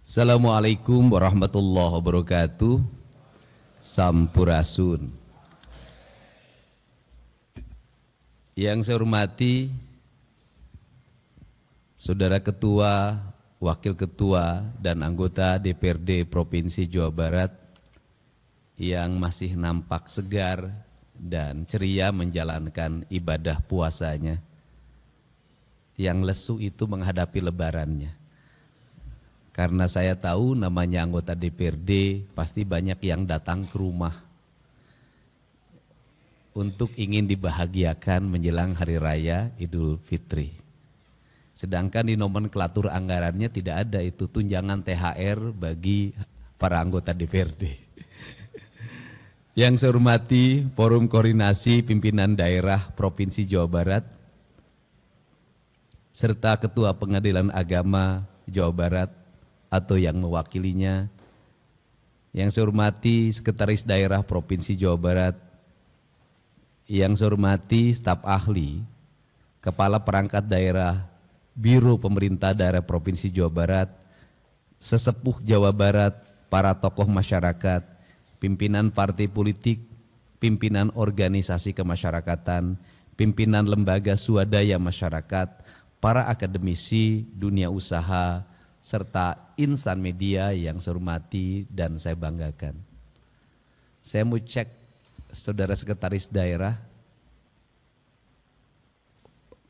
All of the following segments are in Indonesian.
Assalamualaikum warahmatullahi wabarakatuh. Sampurasun. Yang saya hormati Saudara Ketua, Wakil Ketua, dan anggota DPRD Provinsi Jawa Barat yang masih nampak segar dan ceria menjalankan ibadah puasanya. Yang lesu itu menghadapi lebarannya. Karena saya tahu namanya anggota DPRD pasti banyak yang datang ke rumah untuk ingin dibahagiakan menjelang Hari Raya Idul Fitri. Sedangkan di nomenklatur anggarannya tidak ada itu tunjangan THR bagi para anggota DPRD. Yang saya hormati Forum Koordinasi Pimpinan Daerah Provinsi Jawa Barat, serta Ketua Pengadilan Agama Jawa Barat atau yang mewakilinya, yang saya hormati Sekretaris Daerah Provinsi Jawa Barat, yang saya hormati staf ahli, Kepala Perangkat Daerah, Biro Pemerintah Daerah Provinsi Jawa Barat, sesepuh Jawa Barat, para tokoh masyarakat, pimpinan partai politik, pimpinan organisasi kemasyarakatan, pimpinan lembaga swadaya masyarakat, para akademisi, dunia usaha, serta insan media yang saya hormati dan saya banggakan. Saya mau cek Saudara Sekretaris Daerah,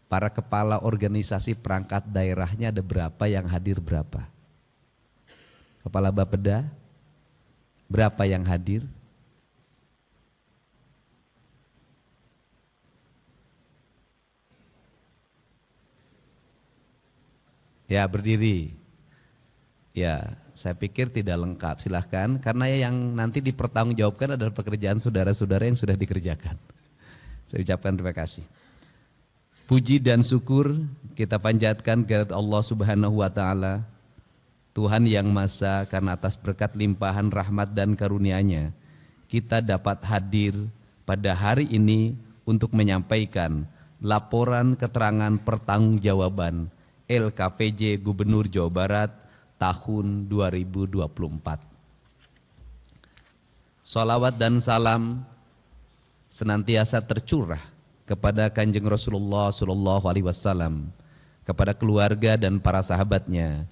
para kepala organisasi perangkat daerahnya ada berapa, yang hadir berapa? Kepala Bapeda, berapa yang hadir? Ya, berdiri. Ya, saya pikir tidak lengkap, silahkan, karena yang nanti dipertanggungjawabkan adalah pekerjaan saudara-saudara yang sudah dikerjakan. Saya ucapkan terima kasih. Puji dan syukur kita panjatkan kepada Allah Subhanahu wa Ta'ala, Tuhan yang Maha, karena atas berkat limpahan rahmat dan karunia-Nya kita dapat hadir pada hari ini untuk menyampaikan laporan keterangan pertanggungjawaban LKPJ Gubernur Jawa Barat tahun 2024. Salawat dan salam senantiasa tercurah kepada Kanjeng Rasulullah SAW, kepada keluarga dan para sahabatnya,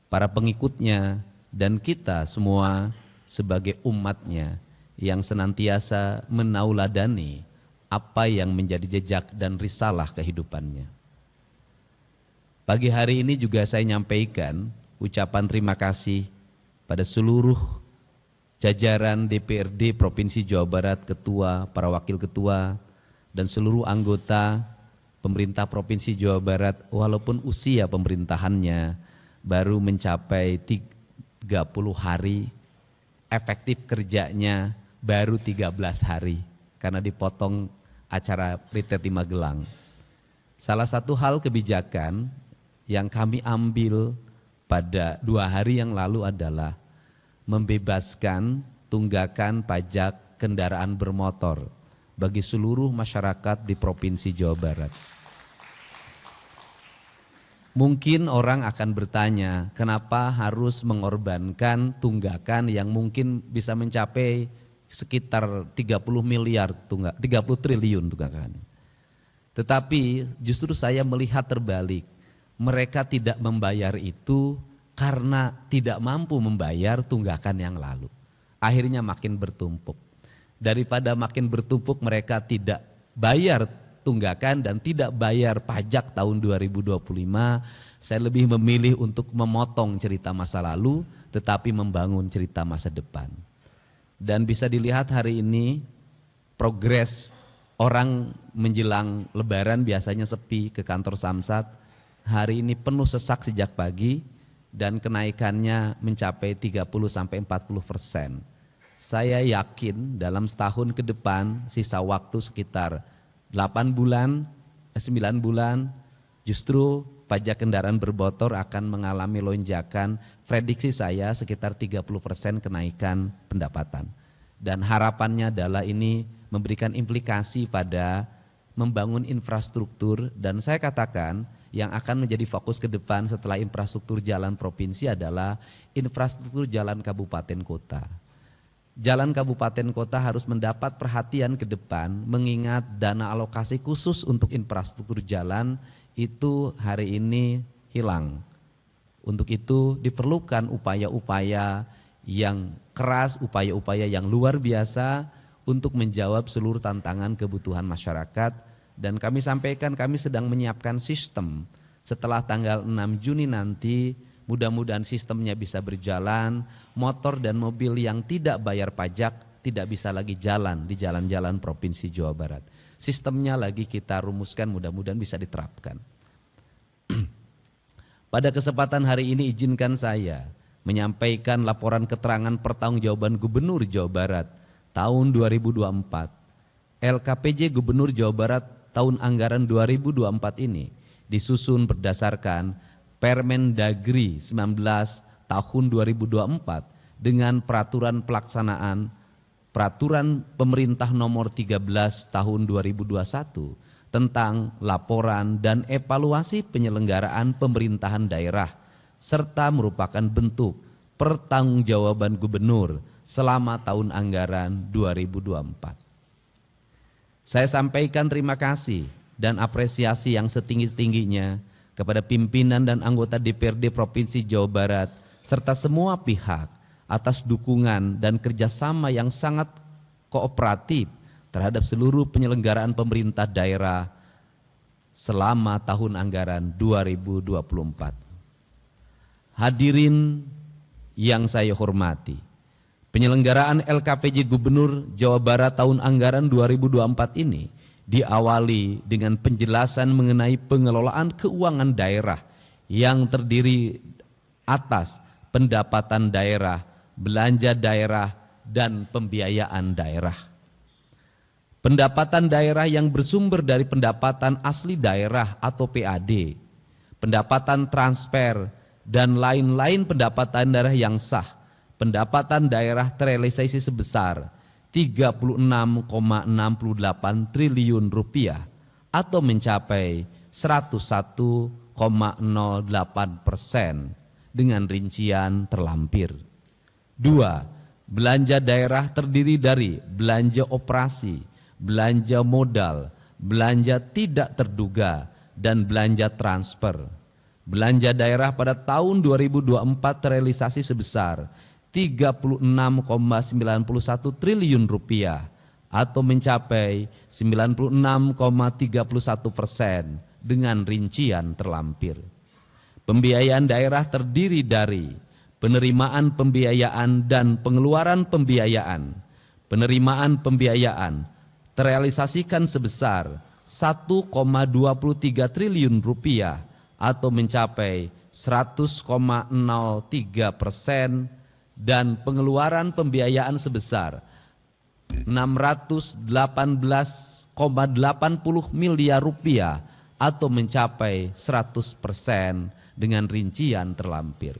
para pengikutnya, dan kita semua sebagai umatnya yang senantiasa menauladani apa yang menjadi jejak dan risalah kehidupannya. Pagi hari ini juga saya nyampaikan ucapan terima kasih pada seluruh jajaran DPRD Provinsi Jawa Barat, ketua, para wakil ketua, dan seluruh anggota pemerintah Provinsi Jawa Barat, walaupun usia pemerintahannya baru mencapai 30 hari, efektif kerjanya baru 13 hari, karena dipotong acara Ritet di Magelang. Salah satu hal kebijakan yang kami ambil pada 2 hari yang lalu adalah membebaskan tunggakan pajak kendaraan bermotor bagi seluruh masyarakat di Provinsi Jawa Barat. Mungkin orang akan bertanya, kenapa harus mengorbankan tunggakan yang mungkin bisa mencapai sekitar 30 miliar, 30 triliun tunggakan. Tetapi justru saya melihat terbalik. Mereka tidak membayar itu karena tidak mampu membayar tunggakan yang lalu. Akhirnya makin bertumpuk. Daripada makin bertumpuk mereka tidak bayar tunggakan dan tidak bayar pajak tahun 2025, saya lebih memilih untuk memotong cerita masa lalu tetapi membangun cerita masa depan. Dan bisa dilihat hari ini progres orang menjelang lebaran biasanya sepi ke kantor Samsat. Hari ini penuh sesak sejak pagi dan kenaikannya mencapai 30-40%. Saya yakin dalam setahun ke depan, sisa waktu sekitar 9 bulan, justru pajak kendaraan bermotor akan mengalami lonjakan, prediksi saya sekitar 30% kenaikan pendapatan. Dan harapannya adalah ini memberikan implikasi pada membangun infrastruktur, dan saya katakan yang akan menjadi fokus ke depan setelah infrastruktur jalan provinsi adalah infrastruktur jalan kabupaten kota. Jalan kabupaten kota harus mendapat perhatian ke depan mengingat dana alokasi khusus untuk infrastruktur jalan itu hari ini hilang. Untuk itu diperlukan upaya-upaya yang keras, upaya-upaya yang luar biasa untuk menjawab seluruh tantangan kebutuhan masyarakat. Dan kami sampaikan kami sedang menyiapkan sistem setelah tanggal 6 Juni nanti, mudah-mudahan sistemnya bisa berjalan, motor dan mobil yang tidak bayar pajak tidak bisa lagi jalan di jalan-jalan Provinsi Jawa Barat. Sistemnya lagi kita rumuskan, mudah-mudahan bisa diterapkan. Pada kesempatan hari ini izinkan saya menyampaikan laporan keterangan pertanggungjawaban Gubernur Jawa Barat tahun 2024. LKPJ Gubernur Jawa Barat tahun anggaran 2024 ini disusun berdasarkan Permendagri 19 tahun 2024 dengan peraturan pelaksanaan Peraturan Pemerintah Nomor 13 tahun 2021 tentang laporan dan evaluasi penyelenggaraan pemerintahan daerah serta merupakan bentuk pertanggungjawaban gubernur selama tahun anggaran 2024. Saya sampaikan terima kasih dan apresiasi yang setinggi-tingginya kepada pimpinan dan anggota DPRD Provinsi Jawa Barat serta semua pihak atas dukungan dan kerjasama yang sangat kooperatif terhadap seluruh penyelenggaraan pemerintah daerah selama tahun anggaran 2024. Hadirin yang saya hormati, penyelenggaraan LKPJ Gubernur Jawa Barat tahun anggaran 2024 ini diawali dengan penjelasan mengenai pengelolaan keuangan daerah yang terdiri atas pendapatan daerah, belanja daerah, dan pembiayaan daerah. Pendapatan daerah yang bersumber dari pendapatan asli daerah atau PAD, pendapatan transfer, dan lain-lain pendapatan daerah yang sah. Pendapatan daerah terrealisasi sebesar 36,68 triliun rupiah atau mencapai 101,08% dengan rincian terlampir. 2. Belanja daerah terdiri dari belanja operasi, belanja modal, belanja tidak terduga, dan belanja transfer. Belanja daerah pada tahun 2024 terrealisasi sebesar 36,91 triliun rupiah atau mencapai 96,31% dengan rincian terlampir. Pembiayaan daerah terdiri dari penerimaan pembiayaan dan pengeluaran pembiayaan. Penerimaan pembiayaan terrealisasikan sebesar 1,23 triliun rupiah atau mencapai 100,03%, dan pengeluaran pembiayaan sebesar 618,80 miliar rupiah atau mencapai 100% dengan rincian terlampir.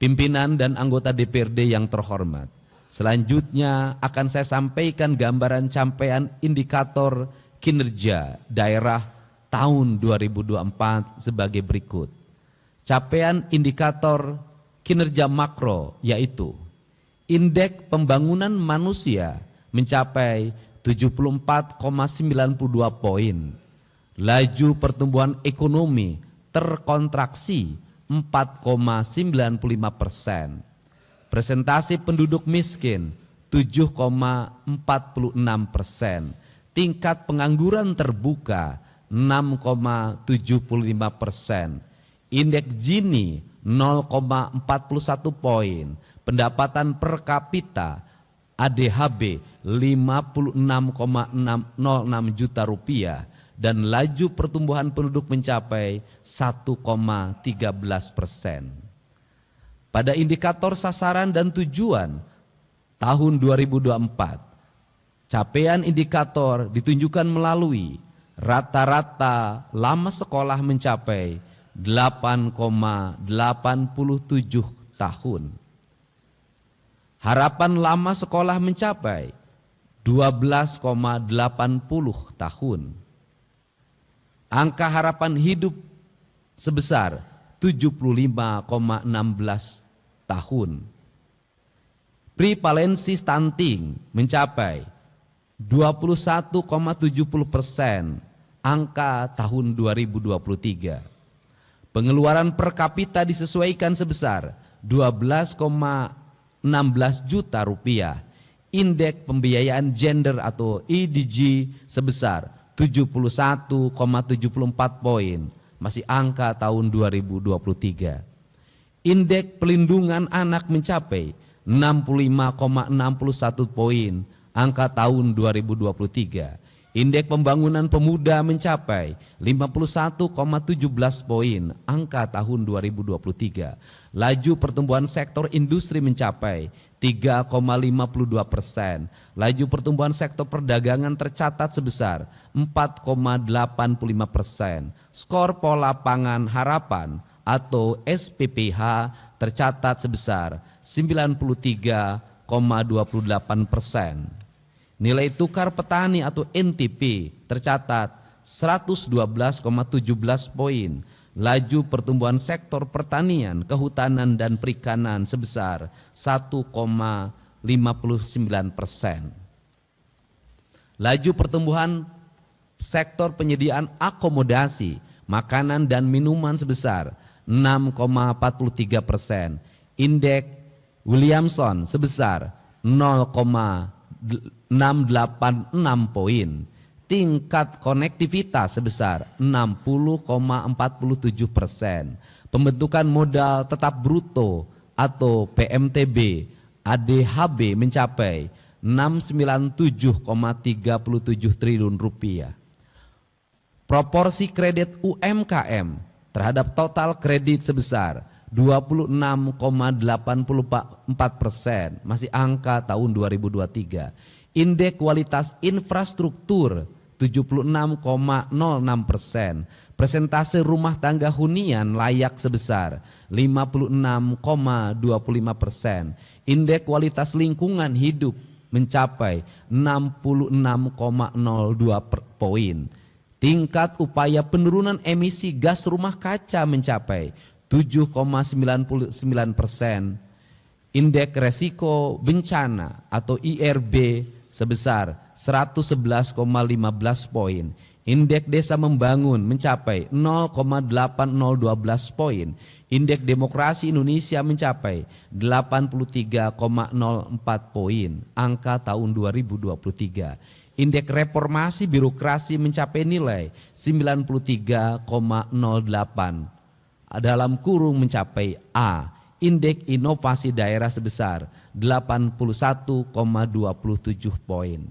Pimpinan dan anggota DPRD yang terhormat, selanjutnya akan saya sampaikan gambaran capaian indikator kinerja daerah tahun 2024 sebagai berikut. Capaian indikator kinerja makro yaitu indeks pembangunan manusia mencapai 74,92 poin, laju pertumbuhan ekonomi terkontraksi 4,95%, presentasi penduduk miskin 7,46%, tingkat pengangguran terbuka 6,75%, indeks Gini 0,41 poin, pendapatan per kapita ADHB 56,606 juta rupiah, dan laju pertumbuhan penduduk mencapai 1,13%. Pada indikator sasaran dan tujuan tahun 2024, capaian indikator ditunjukkan melalui rata-rata lama sekolah mencapai 8,87 tahun. Harapan lama sekolah mencapai 12,80 tahun. Angka harapan hidup sebesar 75,16 tahun. Prevalensi stunting mencapai 21,70%, angka tahun 2023. Pengeluaran per kapita disesuaikan sebesar 12,16 juta rupiah. Indeks pembiayaan gender atau IDG sebesar 71,74 poin, masih angka tahun 2023. Indeks pelindungan anak mencapai 65,61 poin, angka tahun 2023. Indeks pembangunan pemuda mencapai 51,17 poin, angka tahun 2023. Laju pertumbuhan sektor industri mencapai 3,52%. Laju pertumbuhan sektor perdagangan tercatat sebesar 4,85%. Skor pola pangan harapan atau SPPH tercatat sebesar 93,28%. Nilai tukar petani atau NTP tercatat 112,17 poin. Laju pertumbuhan sektor pertanian, kehutanan dan perikanan sebesar 1,59%. Laju pertumbuhan sektor penyediaan akomodasi, makanan dan minuman sebesar 6,43%. Indeks Williamson sebesar 0,686 poin. Tingkat konektivitas sebesar 60,47%. Pembentukan modal tetap bruto atau PMTB ADHB mencapai 697,37 triliun rupiah. Proporsi kredit UMKM terhadap total kredit sebesar 26,84%, masih angka tahun 2023. Indeks kualitas infrastruktur 76,06%. Persentase rumah tangga hunian layak sebesar 56,25%. Indeks kualitas lingkungan hidup mencapai 66,02 poin. Tingkat upaya penurunan emisi gas rumah kaca mencapai 7,99%. Indeks resiko bencana atau IRB sebesar 111,15 poin. Indeks desa membangun mencapai 0,8012 poin. Indeks demokrasi Indonesia mencapai 83,04 poin, angka tahun 2023. Indeks reformasi birokrasi mencapai nilai 93,08, dalam kurung mencapai A. Indeks inovasi daerah sebesar 81,27 poin.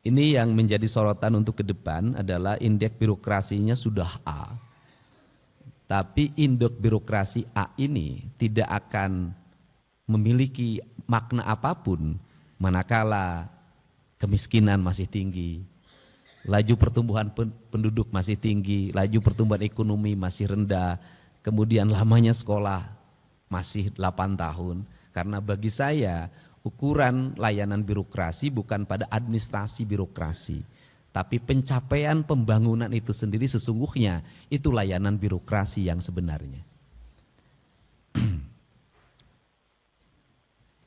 Ini yang menjadi sorotan untuk ke depan adalah indeks birokrasinya sudah A. Tapi indeks birokrasi A ini tidak akan memiliki makna apapun manakala kemiskinan masih tinggi, laju pertumbuhan penduduk masih tinggi, laju pertumbuhan ekonomi masih rendah, kemudian lamanya sekolah masih 8 tahun. Karena bagi saya ukuran layanan birokrasi bukan pada administrasi birokrasi, tapi pencapaian pembangunan itu sendiri sesungguhnya itu layanan birokrasi yang sebenarnya.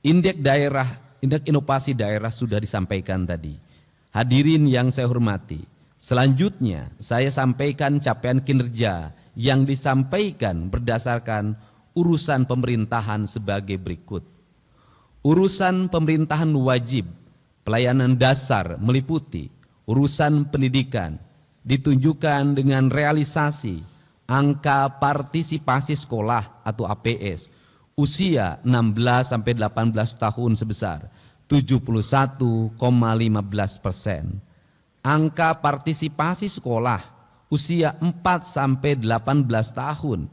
Indeks daerah, indeks inovasi daerah sudah disampaikan tadi. Hadirin yang saya hormati, selanjutnya saya sampaikan capaian kinerja yang disampaikan berdasarkan urusan pemerintahan sebagai berikut. Urusan pemerintahan wajib, pelayanan dasar meliputi urusan pendidikan, ditunjukkan dengan realisasi angka partisipasi sekolah atau APS usia 16-18 tahun sebesar 71,15%. Angka partisipasi sekolah usia 4-18 tahun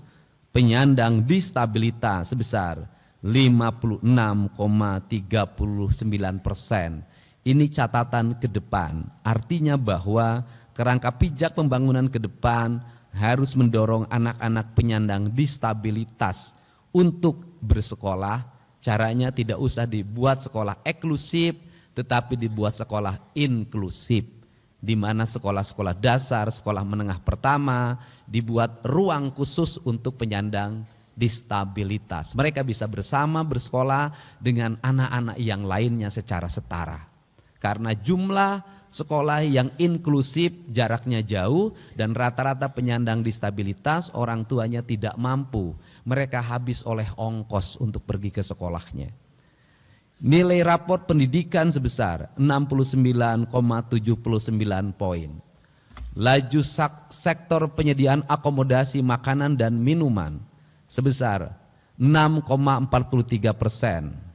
penyandang disabilitas sebesar 56,39%. Ini catatan ke depan, artinya bahwa kerangka pijak pembangunan ke depan harus mendorong anak-anak penyandang disabilitas untuk bersekolah. Caranya tidak usah dibuat sekolah eksklusif, tetapi dibuat sekolah inklusif, di mana sekolah-sekolah dasar, sekolah menengah pertama dibuat ruang khusus untuk penyandang disabilitas. Mereka bisa bersama bersekolah dengan anak-anak yang lainnya secara setara. Karena jumlah sekolah yang inklusif jaraknya jauh dan rata-rata penyandang disabilitas orang tuanya tidak mampu. Mereka habis oleh ongkos untuk pergi ke sekolahnya. Nilai raport pendidikan sebesar 69,79 poin. Laju sektor penyediaan akomodasi makanan dan minuman sebesar 6,43%.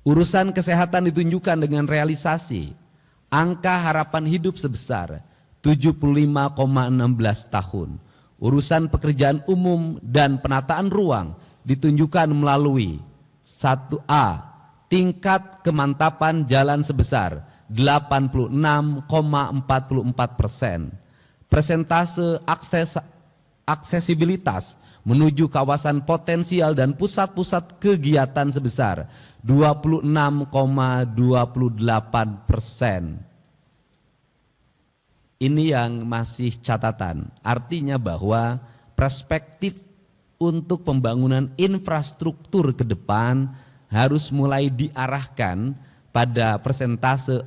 Urusan kesehatan ditunjukkan dengan realisasi angka harapan hidup sebesar 75,16 tahun. Urusan pekerjaan umum dan penataan ruang ditunjukkan melalui 1A, tingkat kemantapan jalan sebesar 86,44%. Persentase aksesibilitas menuju kawasan potensial dan pusat-pusat kegiatan sebesar 26,28%. Ini yang masih catatan, artinya bahwa perspektif untuk pembangunan infrastruktur ke depan harus mulai diarahkan pada persentase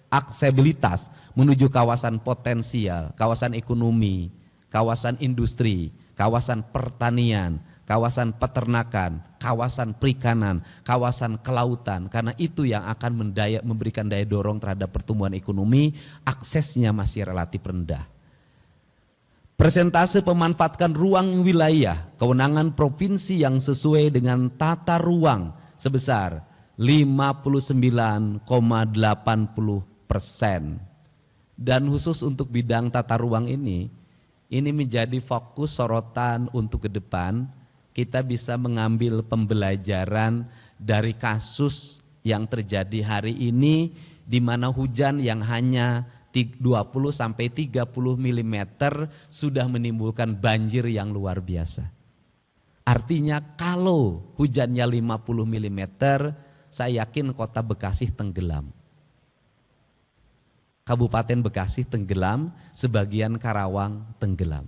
aksesibilitas menuju kawasan potensial, kawasan ekonomi, kawasan industri, kawasan pertanian, kawasan peternakan, kawasan perikanan, kawasan kelautan, karena itu yang akan memberikan daya dorong terhadap pertumbuhan ekonomi. Aksesnya masih relatif rendah. Persentase pemanfaatkan ruang wilayah kewenangan provinsi yang sesuai dengan tata ruang sebesar 59,80%. Dan khusus untuk bidang tata ruang ini menjadi fokus sorotan untuk ke depan. Kita bisa mengambil pembelajaran dari kasus yang terjadi hari ini, di mana hujan yang hanya 20 sampai 30 mm sudah menimbulkan banjir yang luar biasa. Artinya kalau hujannya 50 mm, saya yakin kota Bekasi tenggelam. Kabupaten Bekasi tenggelam, sebagian Karawang tenggelam.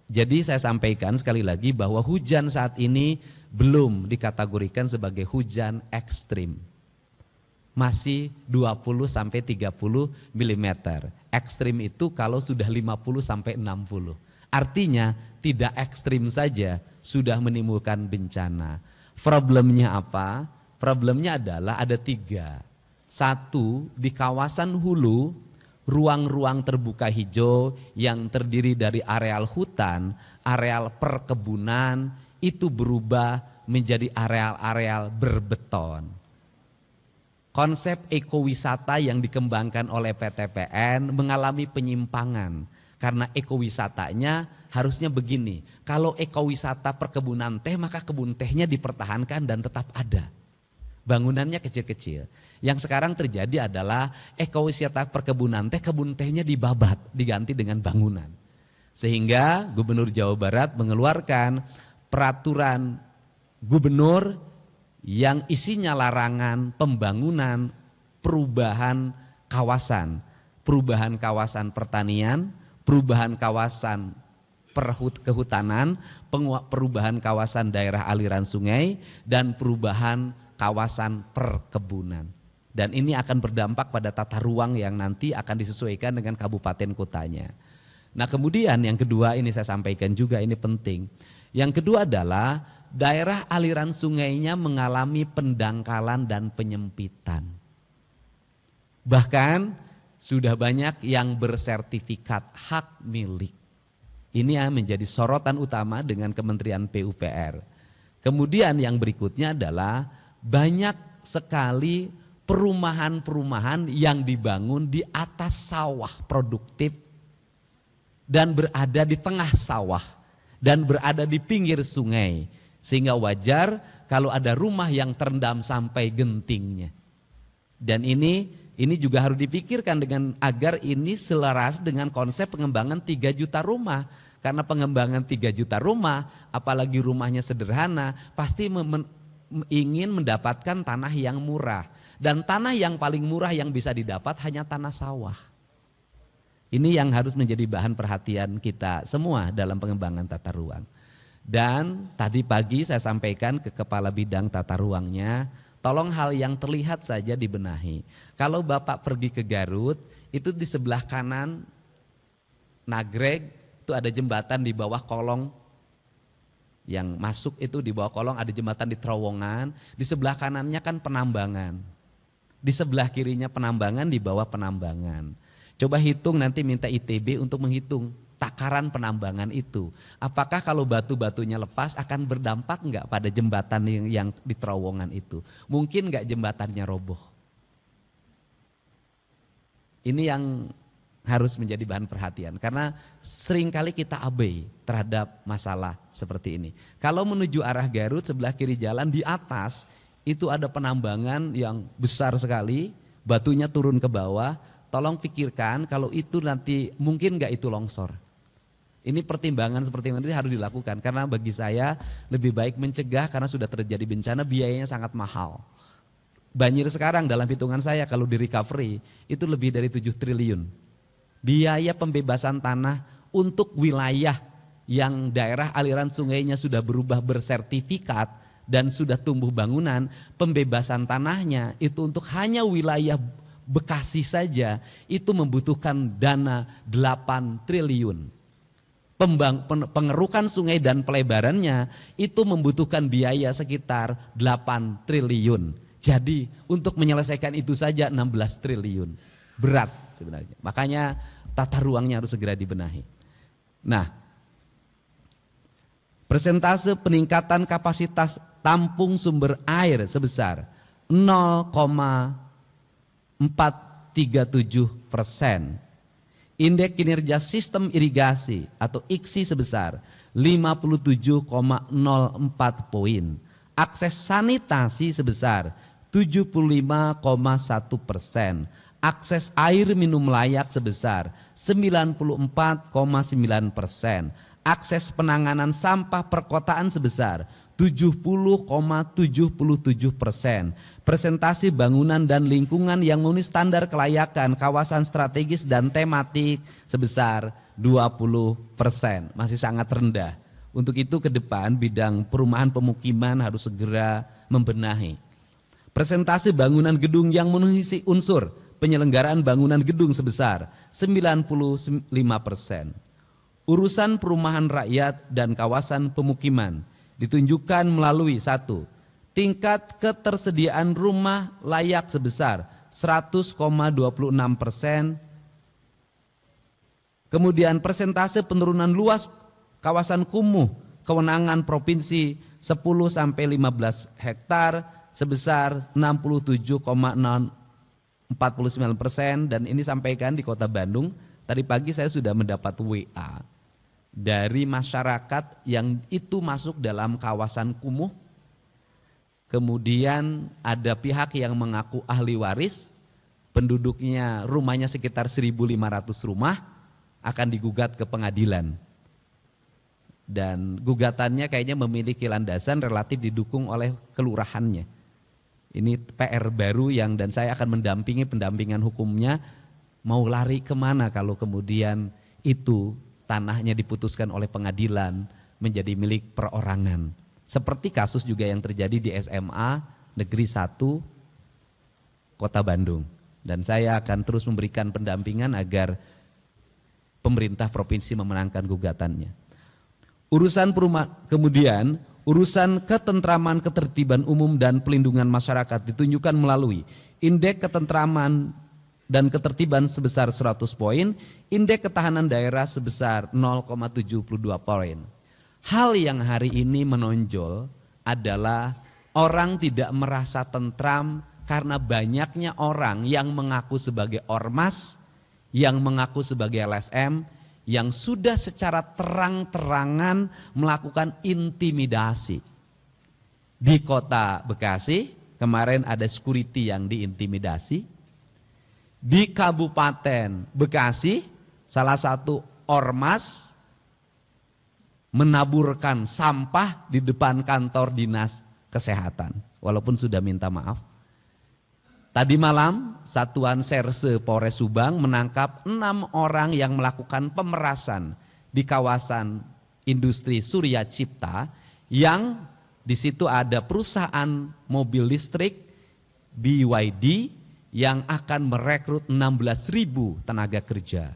Jadi saya sampaikan sekali lagi bahwa hujan saat ini belum dikategorikan sebagai hujan ekstrim. Masih 20 sampai 30 mm. Ekstrim itu kalau sudah 50 sampai 60. Artinya tidak ekstrim saja sudah menimbulkan bencana. Problemnya apa? Problemnya adalah ada 3. 1, di kawasan hulu, ruang-ruang terbuka hijau yang terdiri dari areal hutan, areal perkebunan, itu berubah menjadi areal-areal berbeton. Konsep ekowisata yang dikembangkan oleh PTPN mengalami penyimpangan, karena ekowisatanya harusnya begini, kalau ekowisata perkebunan teh maka kebun tehnya dipertahankan dan tetap ada. Bangunannya kecil-kecil. Yang sekarang terjadi adalah ekowisata perkebunan teh, kebun tehnya dibabat, diganti dengan bangunan. Sehingga Gubernur Jawa Barat mengeluarkan peraturan gubernur yang isinya larangan pembangunan perubahan kawasan pertanian, perubahan kawasan kehutanan, perubahan kawasan daerah aliran sungai, dan perubahan kawasan perkebunan. Dan ini akan berdampak pada tata ruang yang nanti akan disesuaikan dengan kabupaten kotanya. Nah kemudian yang kedua, ini saya sampaikan juga, ini penting. Yang kedua adalah daerah aliran sungainya mengalami pendangkalan dan penyempitan. Bahkan sudah banyak yang bersertifikat hak milik. Ini yang menjadi sorotan utama dengan Kementerian PUPR. Kemudian yang berikutnya adalah banyak sekali perumahan-perumahan yang dibangun di atas sawah produktif dan berada di tengah sawah dan berada di pinggir sungai, sehingga wajar kalau ada rumah yang terendam sampai gentingnya. Dan ini Ini juga harus dipikirkan dengan agar ini selaras dengan konsep pengembangan 3 juta rumah. Karena pengembangan 3 juta rumah, apalagi rumahnya sederhana, pasti ingin mendapatkan tanah yang murah. Dan tanah yang paling murah yang bisa didapat hanya tanah sawah. Ini yang harus menjadi bahan perhatian kita semua dalam pengembangan tata ruang. Dan tadi pagi saya sampaikan ke kepala bidang tata ruangnya, tolong hal yang terlihat saja dibenahi. Kalau Bapak pergi ke Garut, itu di sebelah kanan Nagreg, itu ada jembatan di bawah kolong, yang masuk itu di bawah kolong ada jembatan di terowongan, di sebelah kanannya kan penambangan, di sebelah kirinya penambangan, di bawah penambangan. Coba hitung, nanti minta ITB untuk menghitung takaran penambangan itu. Apakah kalau batu-batunya lepas akan berdampak enggak pada jembatan yang di terowongan itu? Mungkin enggak jembatannya roboh. Ini yang harus menjadi bahan perhatian, karena seringkali kita abai terhadap masalah seperti ini. Kalau menuju arah Garut, sebelah kiri jalan di atas itu ada penambangan yang besar sekali, batunya turun ke bawah. Tolong pikirkan kalau itu nanti mungkin nggak itu longsor. Ini pertimbangan seperti ini harus dilakukan, karena bagi saya lebih baik mencegah, karena sudah terjadi bencana biayanya sangat mahal. Banjir sekarang dalam hitungan saya kalau di recovery itu lebih dari 7 triliun. Biaya pembebasan tanah untuk wilayah yang daerah aliran sungainya sudah berubah bersertifikat dan sudah tumbuh bangunan, pembebasan tanahnya itu untuk hanya wilayah Bekasi saja itu membutuhkan dana 8 triliun. Pengerukan sungai dan pelebarannya itu membutuhkan biaya sekitar 8 triliun. Jadi untuk menyelesaikan itu saja 16 triliun. Berat sebenarnya. Makanya tata ruangnya harus segera dibenahi. Nah, persentase peningkatan kapasitas tampung sumber air sebesar 0,437%. Indeks kinerja sistem irigasi atau IKSI sebesar 57,04 poin. Akses sanitasi sebesar 75,1%. Akses air minum layak sebesar 94,9%. Akses penanganan sampah perkotaan sebesar 70,77%. Presentasi bangunan dan lingkungan yang memenuhi standar kelayakan kawasan strategis dan tematik sebesar 20%. Masih sangat rendah. Untuk itu ke depan bidang perumahan pemukiman harus segera membenahi. Presentasi bangunan gedung yang memenuhi unsur penyelenggaraan bangunan gedung sebesar 95%. Urusan perumahan rakyat dan kawasan pemukiman ditunjukkan melalui 1. Tingkat ketersediaan rumah layak sebesar 100,26%. Kemudian persentase penurunan luas kawasan kumuh kewenangan provinsi 10-15 hektar sebesar 67,49%, dan ini sampaikan di Kota Bandung. Tadi pagi saya sudah mendapat WA dari masyarakat yang itu masuk dalam kawasan kumuh. Kemudian ada pihak yang mengaku ahli waris, penduduknya rumahnya sekitar 1.500 rumah, akan digugat ke pengadilan. Dan gugatannya kayaknya memiliki landasan relatif didukung oleh kelurahannya. Ini PR baru yang, dan saya akan mendampingi pendampingan hukumnya. Mau lari kemana kalau kemudian itu tanahnya diputuskan oleh pengadilan menjadi milik perorangan. Seperti kasus juga yang terjadi di SMA Negeri 1 Kota Bandung. Dan saya akan terus memberikan pendampingan agar pemerintah provinsi memenangkan gugatannya. Urusan perumahan, kemudian urusan ketentraman, ketertiban umum dan pelindungan masyarakat ditunjukkan melalui indeks ketentraman dan ketertiban sebesar 100 poin, indeks ketahanan daerah sebesar 0,72 poin. Hal yang hari ini menonjol adalah orang tidak merasa tentram karena banyaknya orang yang mengaku sebagai ormas, yang mengaku sebagai LSM, yang sudah secara terang-terangan melakukan intimidasi. Di Kota Bekasi kemarin ada security yang diintimidasi. di Kabupaten Bekasi, salah satu ormas menaburkan sampah di depan kantor dinas kesehatan, walaupun sudah minta maaf. Tadi malam, Satuan Serse Polres Subang menangkap 6 orang yang melakukan pemerasan di kawasan industri Surya Cipta, yang di situ ada perusahaan mobil listrik BYD yang akan merekrut 16.000 tenaga kerja.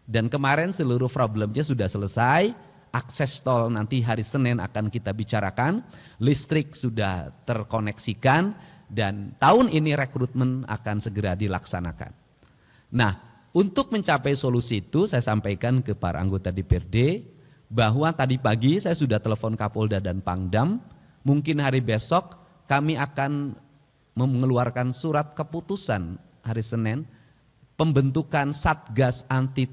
Dan kemarin seluruh problemnya sudah selesai, akses tol nanti hari Senin akan kita bicarakan, listrik sudah terkoneksikan, dan tahun ini rekrutmen akan segera dilaksanakan. Nah, untuk mencapai solusi itu saya sampaikan ke para anggota DPRD bahwa tadi pagi saya sudah telepon Kapolda dan Pangdam, mungkin hari besok kami akan mengeluarkan surat keputusan hari Senin pembentukan Satgas anti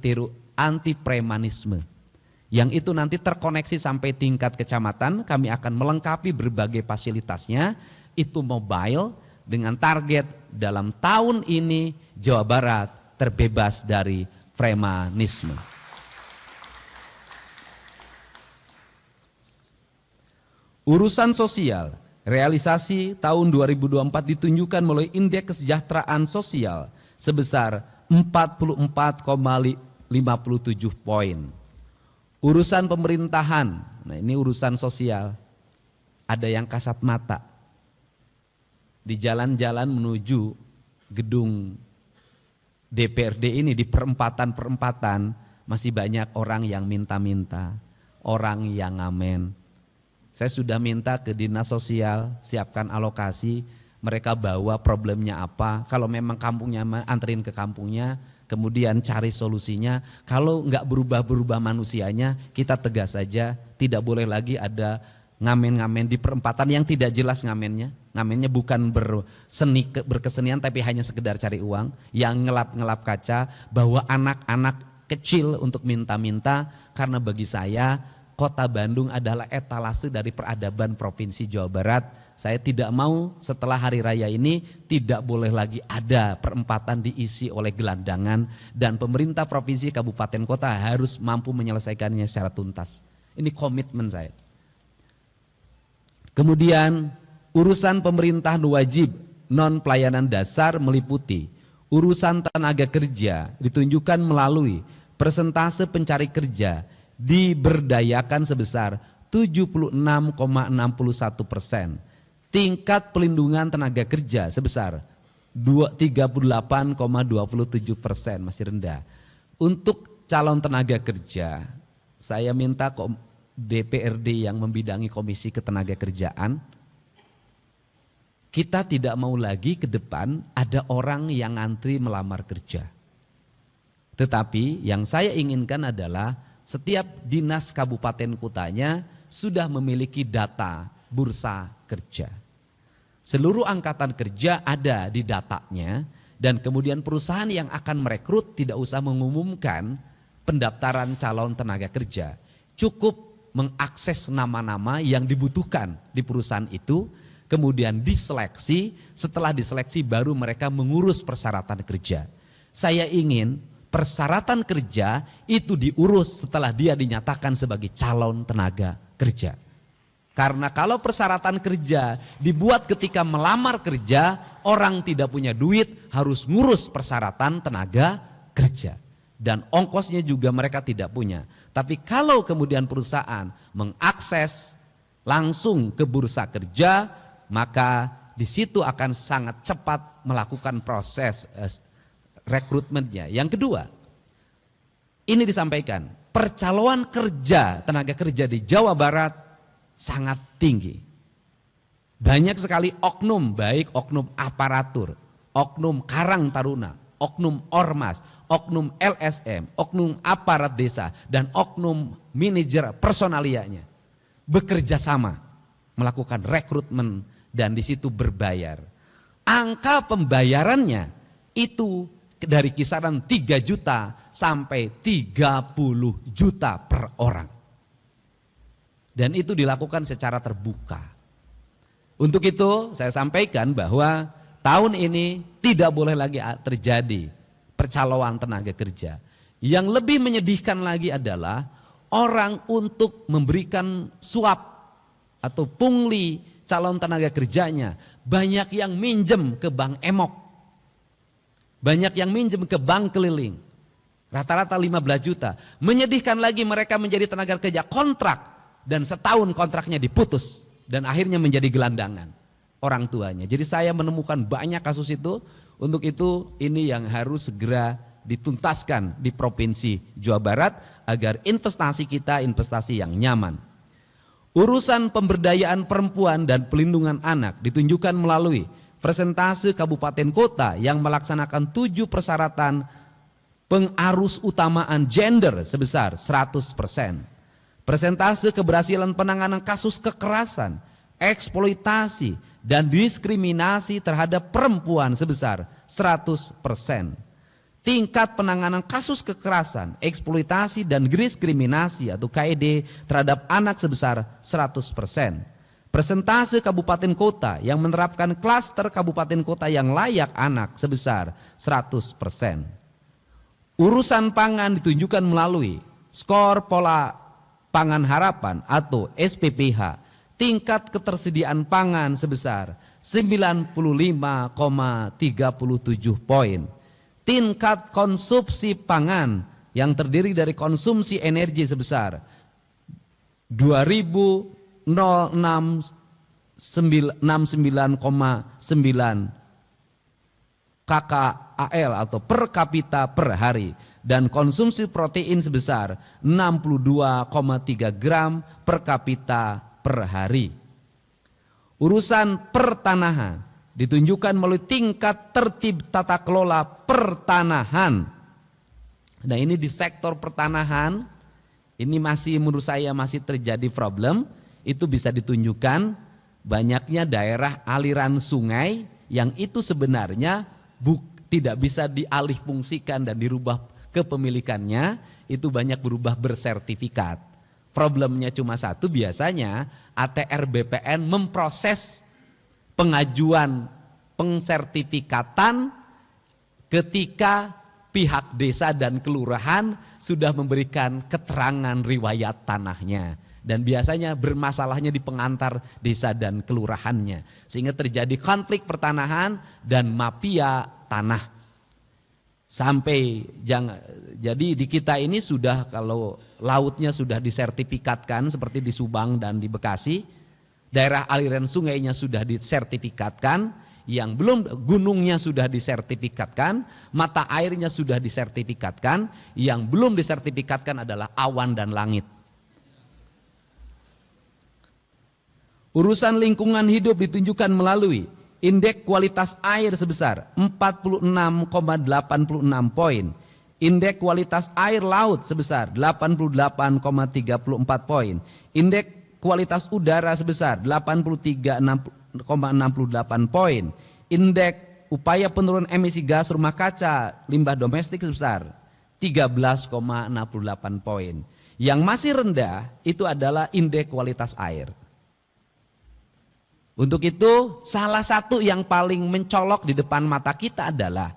premanisme. Yang itu nanti terkoneksi sampai tingkat kecamatan, kami akan melengkapi berbagai fasilitasnya, itu mobile, dengan target dalam tahun ini Jawa Barat terbebas dari premanisme. Urusan sosial, realisasi tahun 2024 ditunjukkan melalui indeks kesejahteraan sosial sebesar 44,57 poin. Urusan pemerintahan, nah ini urusan sosial, ada yang kasat mata. Di jalan-jalan menuju gedung DPRD ini, di perempatan-perempatan masih banyak orang yang minta-minta, orang yang ngamen. Saya sudah minta ke dinas sosial siapkan alokasi, mereka bawa problemnya apa, kalau memang kampungnya anterin ke kampungnya, kemudian cari solusinya. Kalau enggak berubah-berubah manusianya, kita tegas saja, tidak boleh lagi ada ngamen-ngamen di perempatan yang tidak jelas ngamennya. Ngamennya bukan berkesenian tapi hanya sekedar cari uang, yang ngelap-ngelap kaca, bawa anak-anak kecil untuk minta-minta. Karena bagi saya Kota Bandung adalah etalase dari peradaban Provinsi Jawa Barat. Saya tidak mau setelah hari raya ini tidak boleh lagi ada perempatan diisi oleh gelandangan, dan pemerintah provinsi, kabupaten, kota harus mampu menyelesaikannya secara tuntas. Ini komitmen saya. Kemudian urusan pemerintahan wajib non pelayanan dasar meliputi urusan tenaga kerja ditunjukkan melalui persentase pencari kerja diberdayakan sebesar 76,61%, tingkat pelindungan tenaga kerja sebesar 38,27%, masih rendah. Untuk calon tenaga kerja, saya minta DPRD yang membidangi Komisi Ketenagakerjaan, kita tidak mau lagi ke depan ada orang yang ngantri melamar kerja. Tetapi yang saya inginkan adalah setiap dinas kabupaten kotanya sudah memiliki data bursa kerja. Seluruh angkatan kerja ada di datanya, dan kemudian perusahaan yang akan merekrut tidak usah mengumumkan pendaftaran calon tenaga kerja. Cukup mengakses nama-nama yang dibutuhkan di perusahaan itu, kemudian diseleksi, setelah diseleksi baru mereka mengurus persyaratan kerja. Saya ingin persyaratan kerja itu diurus setelah dia dinyatakan sebagai calon tenaga kerja. Karena kalau persyaratan kerja dibuat ketika melamar kerja, orang tidak punya duit harus ngurus persyaratan tenaga kerja. Dan ongkosnya juga mereka tidak punya. Tapi kalau kemudian perusahaan mengakses langsung ke bursa kerja, maka di situ akan sangat cepat melakukan proses rekrutmennya. Yang kedua, ini disampaikan, percaloan kerja, tenaga kerja di Jawa Barat sangat tinggi. Banyak sekali oknum, baik oknum aparatur, oknum karang taruna, oknum ormas, oknum LSM, oknum aparat desa, dan oknum manajer personalianya bekerja sama melakukan rekrutmen, dan di situ berbayar. Angka pembayarannya itu dari kisaran 3 juta sampai 30 juta per orang. Dan itu dilakukan secara terbuka. Untuk itu saya sampaikan bahwa tahun ini tidak boleh lagi terjadi percaloan tenaga kerja. Yang lebih menyedihkan lagi adalah orang untuk memberikan suap atau pungli calon tenaga kerjanya, banyak yang minjem ke bank emok, banyak yang minjem ke bank keliling, rata-rata 15 juta. Menyedihkan lagi mereka menjadi tenaga kerja kontrak dan setahun kontraknya diputus dan akhirnya menjadi gelandangan orang tuanya. Jadi saya menemukan banyak kasus itu. Untuk itu ini yang harus segera dituntaskan di Provinsi Jawa Barat agar investasi kita investasi yang nyaman. Urusan pemberdayaan perempuan dan pelindungan anak ditunjukkan melalui persentase kabupaten kota yang melaksanakan 7 persyaratan pengarus utamaan gender sebesar 100%. Persentase keberhasilan penanganan kasus kekerasan, eksploitasi, dan diskriminasi terhadap perempuan sebesar 100%. Tingkat penanganan kasus kekerasan, eksploitasi, dan diskriminasi atau KED terhadap anak sebesar 100%. Persentase kabupaten kota yang menerapkan klaster kabupaten kota yang layak anak sebesar 100%. Urusan pangan ditunjukkan melalui skor pola pangan harapan atau SPPH. Tingkat ketersediaan pangan sebesar 95,37 poin. Tingkat konsumsi pangan yang terdiri dari konsumsi energi sebesar 2.069,9 KKAL atau per kapita per hari, dan konsumsi protein sebesar 62,3 gram per kapita per hari. Urusan pertanahan ditunjukkan melalui tingkat tertib tata kelola pertanahan. Nah, ini di sektor pertanahan ini masih menurut saya masih terjadi problem. Itu bisa ditunjukkan banyaknya daerah aliran sungai yang itu sebenarnya tidak bisa dialih fungsikan dan dirubah kepemilikannya, itu banyak berubah bersertifikat. Problemnya cuma satu, biasanya ATR BPN memproses pengajuan pengsertifikatan ketika pihak desa dan kelurahan sudah memberikan keterangan riwayat tanahnya. Dan biasanya bermasalahnya di pengantar desa dan kelurahannya. Sehingga terjadi konflik pertanahan dan mafia tanah. Jadi di kita ini sudah, kalau lautnya sudah disertifikatkan seperti di Subang dan di Bekasi, daerah aliran sungainya sudah disertifikatkan, yang belum gunungnya sudah disertifikatkan, mata airnya sudah disertifikatkan, yang belum disertifikatkan adalah awan dan langit. Urusan lingkungan hidup ditunjukkan melalui indeks kualitas air sebesar 46,86 poin. Indeks kualitas air laut sebesar 88,34 poin. Indeks kualitas udara sebesar 83,68 poin. Indeks upaya penurunan emisi gas rumah kaca limbah domestik sebesar 13,68 poin. Yang masih rendah itu adalah indeks kualitas air. Untuk itu salah satu yang paling mencolok di depan mata kita adalah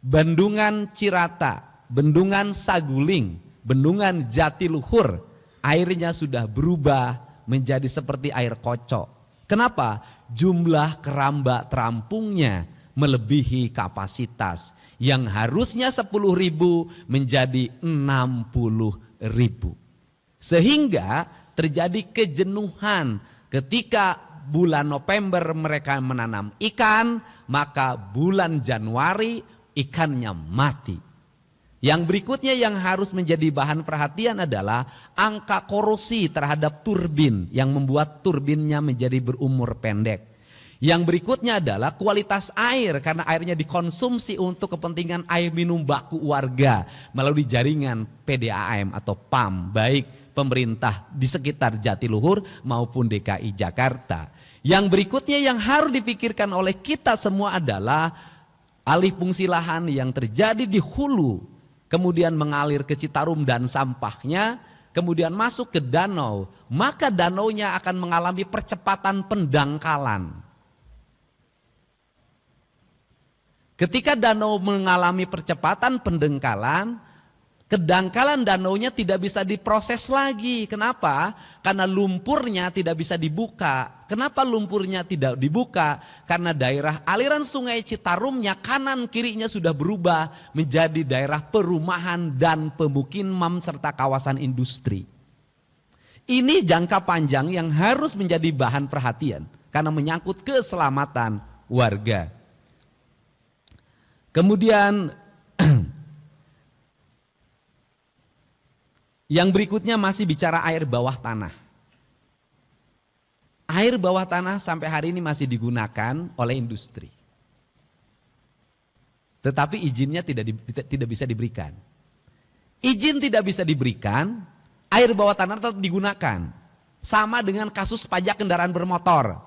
Bendungan Cirata, Bendungan Saguling, Bendungan Jatiluhur. Airnya sudah berubah menjadi seperti air kocok. Kenapa? Jumlah keramba terampungnya melebihi kapasitas. Yang harusnya 10.000 menjadi 60.000. Sehingga terjadi kejenuhan ketika bulan November mereka menanam ikan, maka bulan Januari ikannya mati. Yang berikutnya yang harus menjadi bahan perhatian adalah angka korosi terhadap turbin yang membuat turbinnya menjadi berumur pendek. Yang berikutnya adalah kualitas air, karena airnya dikonsumsi untuk kepentingan air minum baku warga melalui jaringan PDAM atau PAM, baik pemerintah di sekitar Jatiluhur maupun DKI Jakarta. Yang berikutnya yang harus dipikirkan oleh kita semua adalah alih fungsi lahan yang terjadi di hulu, kemudian mengalir ke Citarum dan sampahnya, kemudian masuk ke danau, maka danaunya akan mengalami percepatan pendangkalan. Ketika danau mengalami percepatan pendangkalan, kedangkalan danaunya tidak bisa diproses lagi. Kenapa? Karena lumpurnya tidak bisa dibuka. Kenapa lumpurnya tidak dibuka? Karena daerah aliran sungai Citarumnya kanan kirinya sudah berubah menjadi daerah perumahan dan pemukiman serta kawasan industri. Ini jangka panjang yang harus menjadi bahan perhatian karena menyangkut keselamatan warga. Kemudian yang berikutnya masih bicara air bawah tanah. Air bawah tanah sampai hari ini masih digunakan oleh industri. Tetapi izinnya tidak bisa diberikan. Izin tidak bisa diberikan, air bawah tanah tetap digunakan. Sama dengan kasus pajak kendaraan bermotor.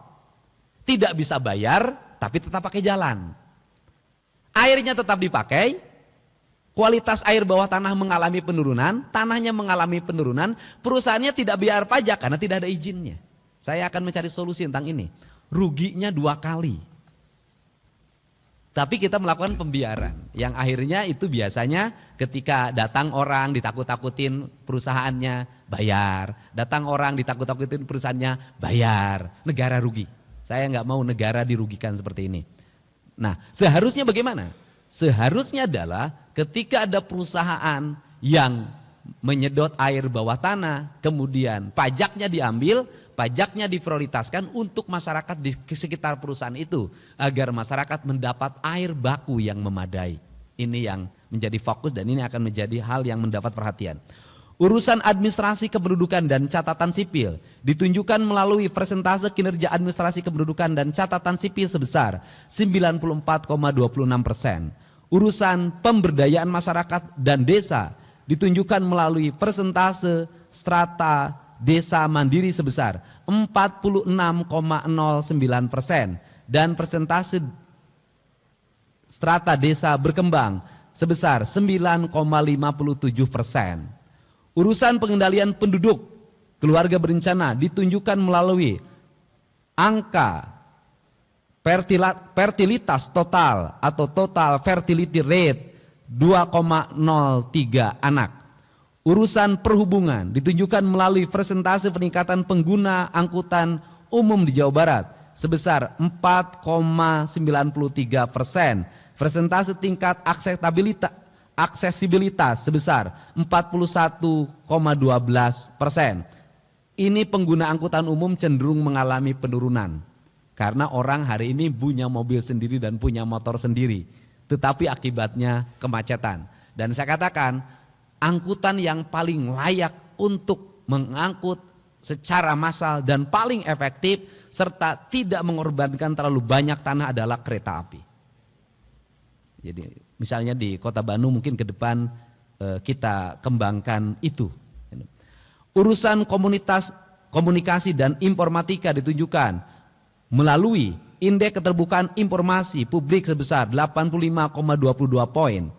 Tidak bisa bayar, tapi tetap pakai jalan. Airnya tetap dipakai, kualitas air bawah tanah mengalami penurunan, tanahnya mengalami penurunan, perusahaannya tidak bayar pajak karena tidak ada izinnya. Saya akan mencari solusi tentang ini. Ruginya 2 kali. Tapi kita melakukan pembiaran, yang akhirnya itu biasanya ketika datang orang ditakut-takutin perusahaannya bayar, datang orang ditakut-takutin perusahaannya bayar, negara rugi. Saya nggak mau negara dirugikan seperti ini. Nah, seharusnya bagaimana? Seharusnya adalah ketika ada perusahaan yang menyedot air bawah tanah, kemudian pajaknya diambil, pajaknya diprioritaskan untuk masyarakat di sekitar perusahaan itu, agar masyarakat mendapat air baku yang memadai. Ini yang menjadi fokus dan ini akan menjadi hal yang mendapat perhatian. Urusan administrasi kependudukan dan catatan sipil ditunjukkan melalui persentase kinerja administrasi kependudukan dan catatan sipil sebesar 94,26%. Urusan pemberdayaan masyarakat dan desa ditunjukkan melalui persentase strata desa mandiri sebesar 46,09% dan persentase strata desa berkembang sebesar 9,57%. Urusan pengendalian penduduk keluarga berencana ditunjukkan melalui angka fertilitas total atau total fertility rate 2,03 anak. Urusan perhubungan ditunjukkan melalui persentase peningkatan pengguna angkutan umum di Jawa Barat sebesar 4,93%. Persentase tingkat aksesibilitas sebesar 41,12%. Ini pengguna angkutan umum cenderung mengalami penurunan karena orang hari ini punya mobil sendiri dan punya motor sendiri, tetapi akibatnya kemacetan. Dan saya katakan angkutan yang paling layak untuk mengangkut secara massal dan paling efektif serta tidak mengorbankan terlalu banyak tanah adalah kereta api. Jadi misalnya di Kota Bandung mungkin ke depan kita kembangkan itu. Urusan komunikasi dan informatika ditunjukkan melalui indeks keterbukaan informasi publik sebesar 85,22 poin.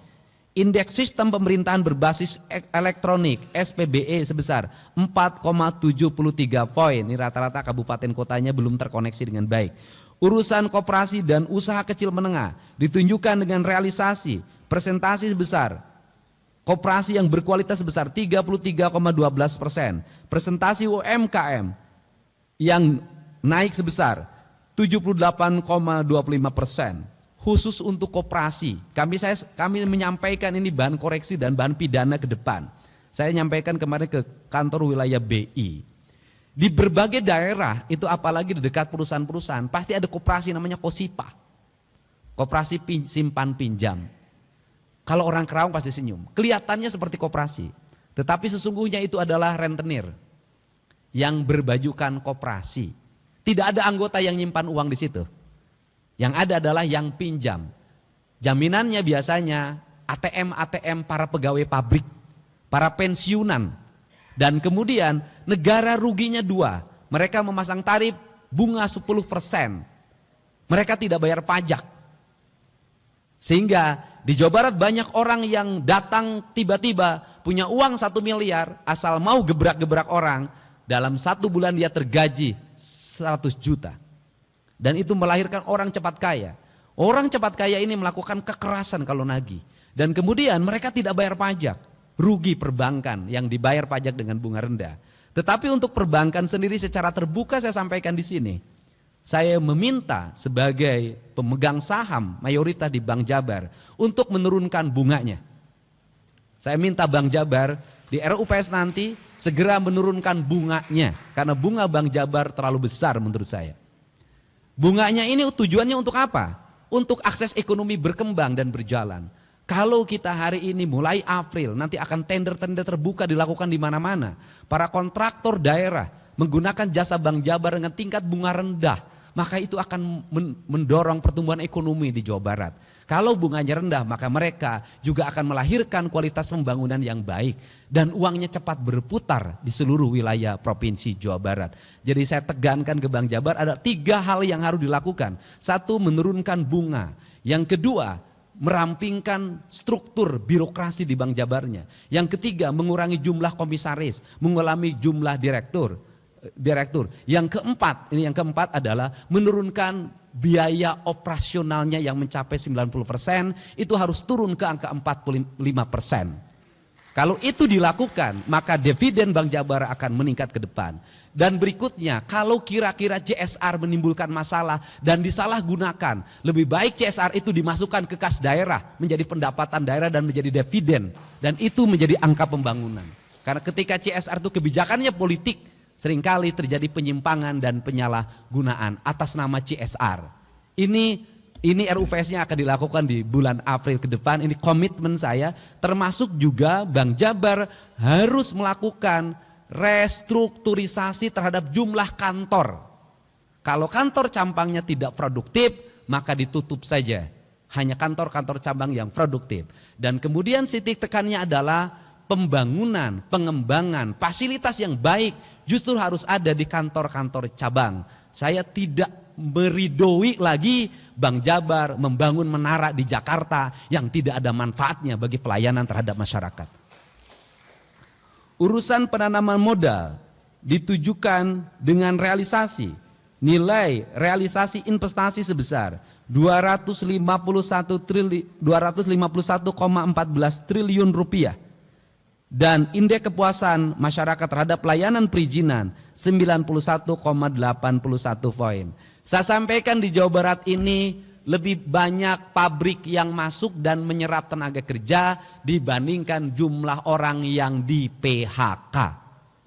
Indeks sistem pemerintahan berbasis elektronik SPBE sebesar 4,73 poin. Ini rata-rata kabupaten kotanya belum terkoneksi dengan baik. Urusan koperasi dan usaha kecil menengah ditunjukkan dengan realisasi presentasi sebesar koperasi yang berkualitas sebesar 33,12%, presentasi UMKM yang naik sebesar 78,25%. Khusus untuk koperasi, kami menyampaikan ini bahan koreksi dan bahan pidana ke depan. Saya nyampaikan kemarin ke kantor wilayah BI. Di berbagai daerah itu apalagi di dekat perusahaan-perusahaan pasti ada koperasi namanya KOSIPA, koperasi simpan pinjam. Kalau orang Kerawang pasti senyum, kelihatannya seperti koperasi, tetapi sesungguhnya itu adalah rentenir yang berbajukan koperasi. Tidak ada anggota yang nyimpan uang di situ, yang ada adalah yang pinjam. Jaminannya biasanya ATM para pegawai pabrik, para pensiunan. Dan kemudian negara ruginya 2, mereka memasang tarif bunga 10%, mereka tidak bayar pajak. Sehingga di Jawa Barat banyak orang yang datang tiba-tiba punya uang 1 miliar, asal mau gebrak-gebrak orang, dalam 1 bulan dia tergaji 100 juta. Dan itu melahirkan orang cepat kaya. Orang cepat kaya ini melakukan kekerasan kalau nagih. Dan kemudian mereka tidak bayar pajak. Rugi perbankan yang dibayar pajak dengan bunga rendah. Tetapi untuk perbankan sendiri secara terbuka saya sampaikan di sini. Saya meminta sebagai pemegang saham mayoritas di Bank Jabar untuk menurunkan bunganya. Saya minta Bank Jabar di RUPS nanti segera menurunkan bunganya. Karena bunga Bank Jabar terlalu besar menurut saya. Bunganya ini tujuannya untuk apa? Untuk akses ekonomi berkembang dan berjalan. Kalau kita hari ini mulai April nanti akan tender-tender terbuka dilakukan di mana-mana. Para kontraktor daerah menggunakan jasa Bank Jabar dengan tingkat bunga rendah. Maka itu akan mendorong pertumbuhan ekonomi di Jawa Barat. Kalau bunganya rendah maka mereka juga akan melahirkan kualitas pembangunan yang baik. Dan uangnya cepat berputar di seluruh wilayah Provinsi Jawa Barat. Jadi saya tegankan ke Bank Jabar ada 3 hal yang harus dilakukan. 1, menurunkan bunga. Yang kedua, merampingkan struktur birokrasi di Bank Jabarnya. Yang ketiga, mengurangi jumlah komisaris, mengurangi jumlah direktur. Yang keempat adalah menurunkan biaya operasionalnya yang mencapai 90%, itu harus turun ke angka 45%. Kalau itu dilakukan, maka dividen Bank Jabar akan meningkat ke depan. Dan berikutnya, kalau kira-kira CSR menimbulkan masalah dan disalahgunakan, lebih baik CSR itu dimasukkan ke kas daerah, menjadi pendapatan daerah dan menjadi dividen. Dan itu menjadi angka pembangunan. Karena ketika CSR itu kebijakannya politik, seringkali terjadi penyimpangan dan penyalahgunaan atas nama CSR. Ini RUPS-nya akan dilakukan di bulan April ke depan. Ini komitmen saya, termasuk juga Bank Jabar harus melakukan restrukturisasi terhadap jumlah kantor. Kalau kantor cabangnya tidak produktif, maka ditutup saja. Hanya kantor-kantor cabang yang produktif. Dan kemudian titik tekannya adalah pembangunan, pengembangan, fasilitas yang baik justru harus ada di kantor-kantor cabang. Saya tidak meridoi lagi Bank Jabar membangun menara di Jakarta yang tidak ada manfaatnya bagi pelayanan terhadap masyarakat. Urusan penanaman modal ditujukan dengan nilai realisasi investasi sebesar 251,14 triliun rupiah dan indeks kepuasan masyarakat terhadap pelayanan perizinan 91,81 poin. Saya sampaikan di Jawa Barat ini lebih banyak pabrik yang masuk dan menyerap tenaga kerja dibandingkan jumlah orang yang di PHK.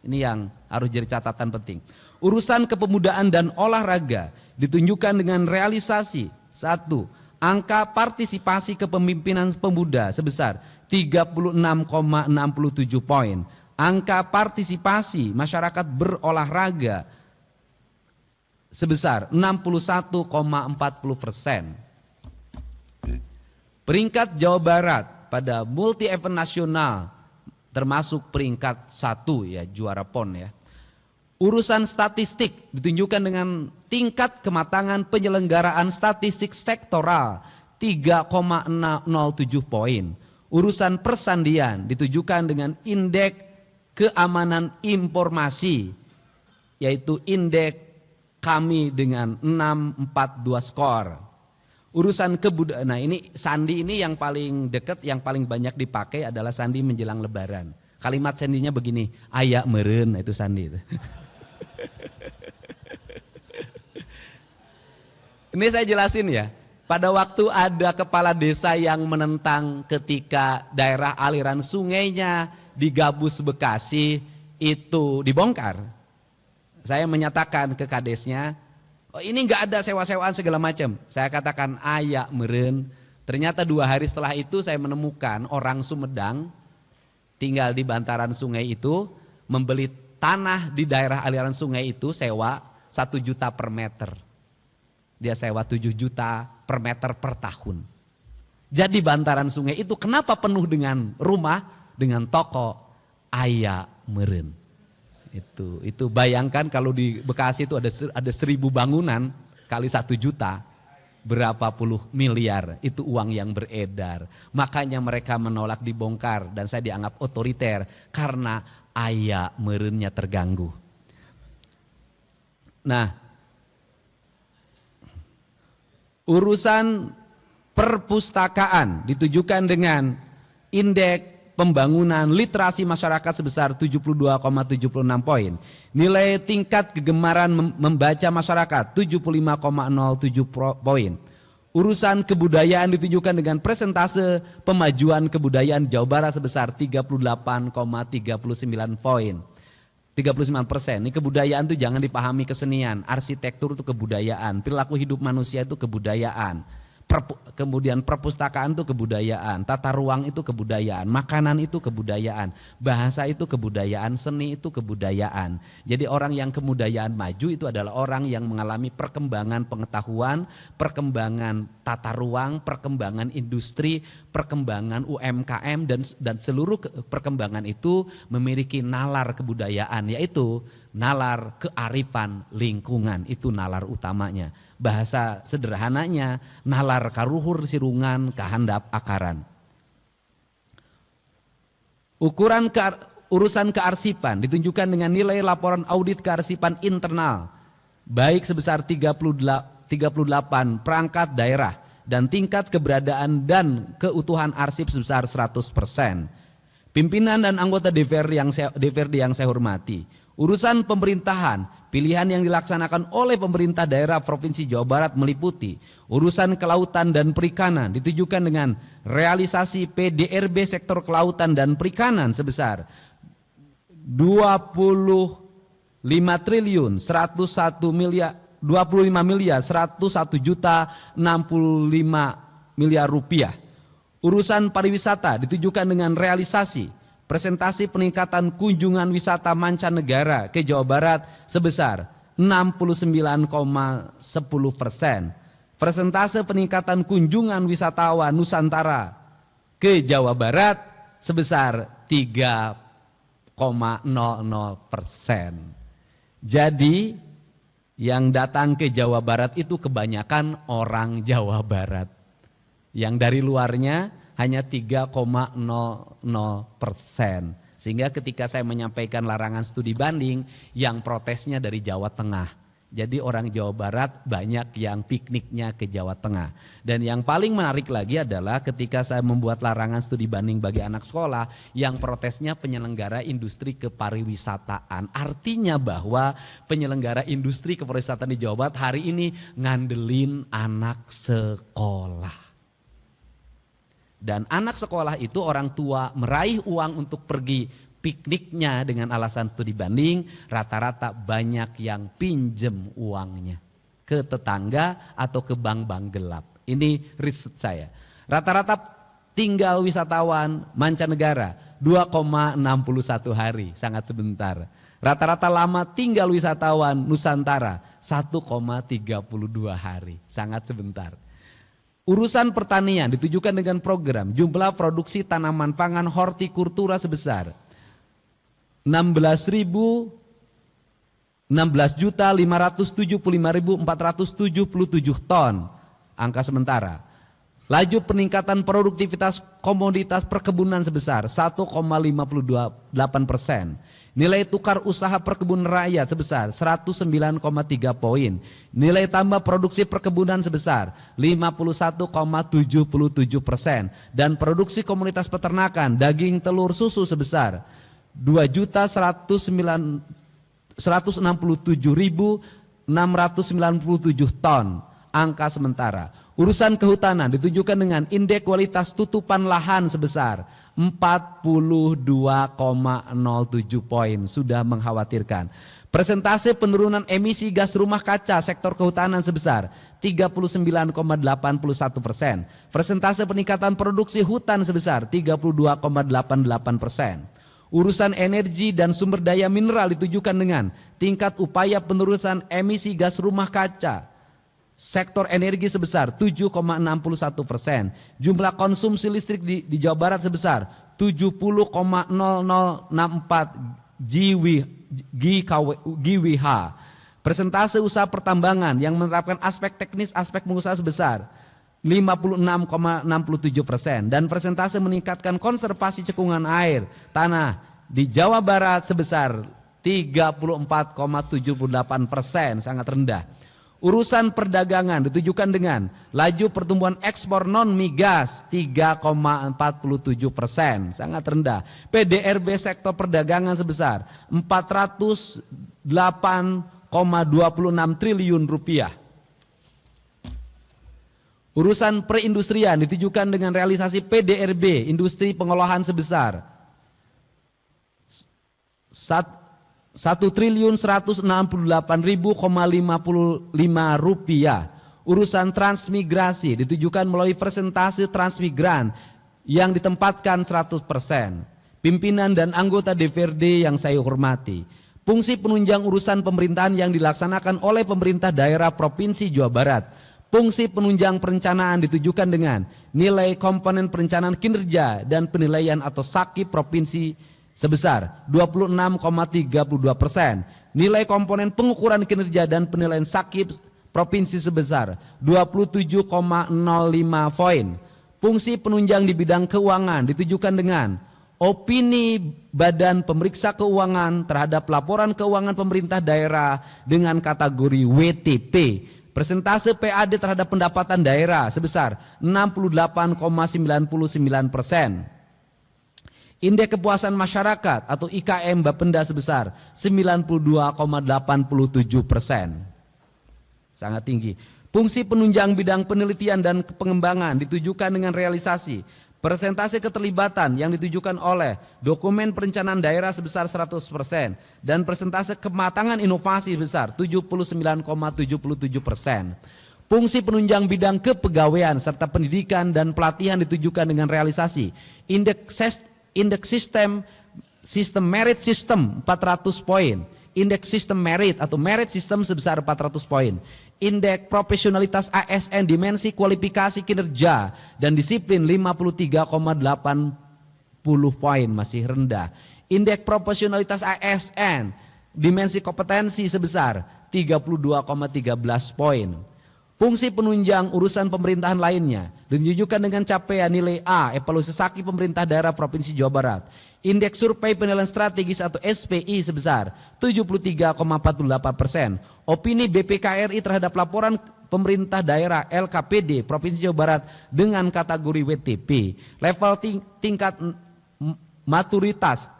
Ini yang harus jadi catatan penting. Urusan kepemudaan dan olahraga ditunjukkan dengan realisasi 1. Angka partisipasi kepemimpinan pemuda sebesar 36,67 poin. Angka partisipasi masyarakat berolahraga sebesar 61,40%. Peringkat Jawa Barat pada multi event nasional termasuk peringkat 1 ya, juara PON ya. Urusan statistik ditunjukkan dengan tingkat kematangan penyelenggaraan statistik sektoral 3,07 poin. Urusan persandian ditujukan dengan indeks keamanan informasi yaitu indeks kami dengan 642 skor. Urusan kebudayaan, nah ini sandi ini yang paling dekat, yang paling banyak dipakai adalah sandi menjelang lebaran. Kalimat sandinya begini, ayak meren, itu sandi. Ini saya jelasin ya, pada waktu ada kepala desa yang menentang ketika daerah aliran sungainya di Gabus Bekasi itu dibongkar. Saya menyatakan ke kadesnya, oh ini nggak ada sewa-sewaan segala macam. Saya katakan ayak meren. Ternyata 2 hari setelah itu saya menemukan orang Sumedang tinggal di bantaran sungai itu membeli tanah di daerah aliran sungai itu sewa 1 juta per meter. Dia sewa 7 juta per meter per tahun. Jadi bantaran sungai itu kenapa penuh dengan rumah, dengan toko, ayak meren. Itu bayangkan kalau di Bekasi itu ada 1.000 bangunan kali 1 juta, berapa puluh miliar itu uang yang beredar. Makanya mereka menolak dibongkar dan saya dianggap otoriter karena ayak merennya terganggu. Nah, urusan Perpustakaan ditujukan dengan indeks pembangunan literasi masyarakat sebesar 72,76 poin. Nilai tingkat kegemaran membaca masyarakat 75,07 poin. Urusan kebudayaan ditujukan dengan persentase pemajuan kebudayaan Jawa Barat sebesar 38,39 poin. 39%. Ini kebudayaan itu jangan dipahami kesenian, arsitektur itu kebudayaan, perilaku hidup manusia itu kebudayaan. Kemudian perpustakaan itu kebudayaan, tata ruang itu kebudayaan, makanan itu kebudayaan, bahasa itu kebudayaan, seni itu kebudayaan. Jadi orang yang kebudayaan maju itu adalah orang yang mengalami perkembangan pengetahuan, perkembangan tata ruang, perkembangan industri, perkembangan UMKM, dan seluruh perkembangan itu memiliki nalar kebudayaan, yaitu nalar kearifan lingkungan. Itu nalar utamanya. Bahasa sederhananya, nalar karuhur sirungan kahandap akaran. Urusan kearsipan ditunjukkan dengan nilai laporan audit kearsipan internal baik sebesar 38 perangkat daerah dan tingkat keberadaan dan keutuhan arsip sebesar 100%. Pimpinan dan anggota DPRD yang saya hormati, urusan pemerintahan pilihan yang dilaksanakan oleh pemerintah daerah Provinsi Jawa Barat meliputi urusan kelautan dan perikanan ditujukan dengan realisasi PDRB sektor kelautan dan perikanan sebesar 25 triliun 101 miliar 25 miliar 101 juta 65 miliar rupiah. Urusan pariwisata ditujukan dengan realisasi presentasi peningkatan kunjungan wisata mancanegara ke Jawa Barat sebesar 69,10%. Persentase peningkatan kunjungan wisatawan Nusantara ke Jawa Barat sebesar 3,00%. Jadi yang datang ke Jawa Barat itu kebanyakan orang Jawa Barat. Yang dari luarnya hanya 3,00%. Sehingga ketika saya menyampaikan larangan studi banding, yang protesnya dari Jawa Tengah. Jadi orang Jawa Barat banyak yang pikniknya ke Jawa Tengah. Dan yang paling menarik lagi adalah ketika saya membuat larangan studi banding bagi anak sekolah, yang protesnya penyelenggara industri kepariwisataan. Artinya bahwa penyelenggara industri kepariwisataan di Jawa Barat hari ini ngandelin anak sekolah. Dan anak sekolah itu orang tua meraih uang untuk pergi pikniknya dengan alasan studi banding, rata-rata banyak yang pinjem uangnya ke tetangga atau ke bank-bank gelap. Ini riset saya. Rata-rata tinggal wisatawan mancanegara 2,61 hari, sangat sebentar. Rata-rata lama tinggal wisatawan Nusantara 1,32 hari, sangat sebentar. Urusan pertanian ditujukan dengan program jumlah produksi tanaman pangan hortikultura sebesar 16.575.477 ton, angka sementara. Laju peningkatan produktivitas komoditas perkebunan sebesar 1,58%. Nilai tukar usaha perkebunan rakyat sebesar 109,3 poin. Nilai tambah produksi perkebunan sebesar 51,77%. Dan produksi komunitas peternakan daging telur susu sebesar 2.167.697 ton, angka sementara. Urusan kehutanan ditujukan dengan indeks kualitas tutupan lahan sebesar 42,07 poin, sudah mengkhawatirkan. Persentase penurunan emisi gas rumah kaca sektor kehutanan sebesar 39,81%. Persentase peningkatan produksi hutan sebesar 32,88%. Urusan energi dan sumber daya mineral ditujukan dengan tingkat upaya penurunan emisi gas rumah kaca sektor energi sebesar 7,61%. Jumlah konsumsi listrik di Jawa Barat sebesar 70,0064 GWh. Persentase usaha pertambangan yang menerapkan aspek teknis aspek pengusaha sebesar 56,67%. Dan persentase meningkatkan konservasi cekungan air tanah di Jawa Barat sebesar 34,78%, sangat rendah. Urusan perdagangan ditujukan dengan laju pertumbuhan ekspor non migas 3,47%, sangat rendah. PDRB sektor perdagangan sebesar 408,26 triliun rupiah. Urusan perindustrian ditujukan dengan realisasi PDRB industri pengolahan sebesar 1.168.000,55 rupiah. Urusan transmigrasi ditujukan melalui persentase transmigran yang ditempatkan 100%. Pimpinan dan anggota DPRD yang saya hormati, fungsi penunjang urusan pemerintahan yang dilaksanakan oleh pemerintah daerah Provinsi Jawa Barat. Fungsi penunjang perencanaan ditujukan dengan nilai komponen perencanaan kinerja dan penilaian atau SAKI provinsi sebesar 26,32%. Nilai komponen pengukuran kinerja dan penilaian SAKI provinsi sebesar 27,05 poin. Fungsi penunjang di bidang keuangan ditujukan dengan opini Badan Pemeriksa Keuangan terhadap laporan keuangan pemerintah daerah dengan kategori WTP. Persentase PAD terhadap pendapatan daerah sebesar 68,99%. Indeks kepuasan masyarakat atau IKM Bapenda sebesar 92,87%. Sangat tinggi. Fungsi penunjang bidang penelitian dan pengembangan ditujukan dengan realisasi persentase keterlibatan yang ditujukan oleh dokumen perencanaan daerah sebesar 100% dan persentase kematangan inovasi sebesar 79,77%. Fungsi penunjang bidang kepegawaian serta pendidikan dan pelatihan ditujukan dengan realisasi indeks sistem merit system 400 poin, indeks sistem merit atau merit system sebesar 400 poin. Indeks profesionalitas ASN dimensi kualifikasi kinerja dan disiplin 53,80 poin, masih rendah. Indeks profesionalitas ASN dimensi kompetensi sebesar 32,13 poin. Fungsi penunjang urusan pemerintahan lainnya ditujukan dengan capaian nilai A evaluasi SAKI pemerintah daerah Provinsi Jawa Barat. Indeks survei penilaian strategis atau SPI sebesar 73,48%. Opini BPKRI terhadap laporan pemerintah daerah LKPD Provinsi Jawa Barat dengan kategori WTP. Level tingkat maturitas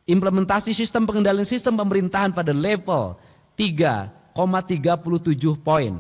implementasi sistem pengendalian sistem pemerintahan pada level 3,37 poin.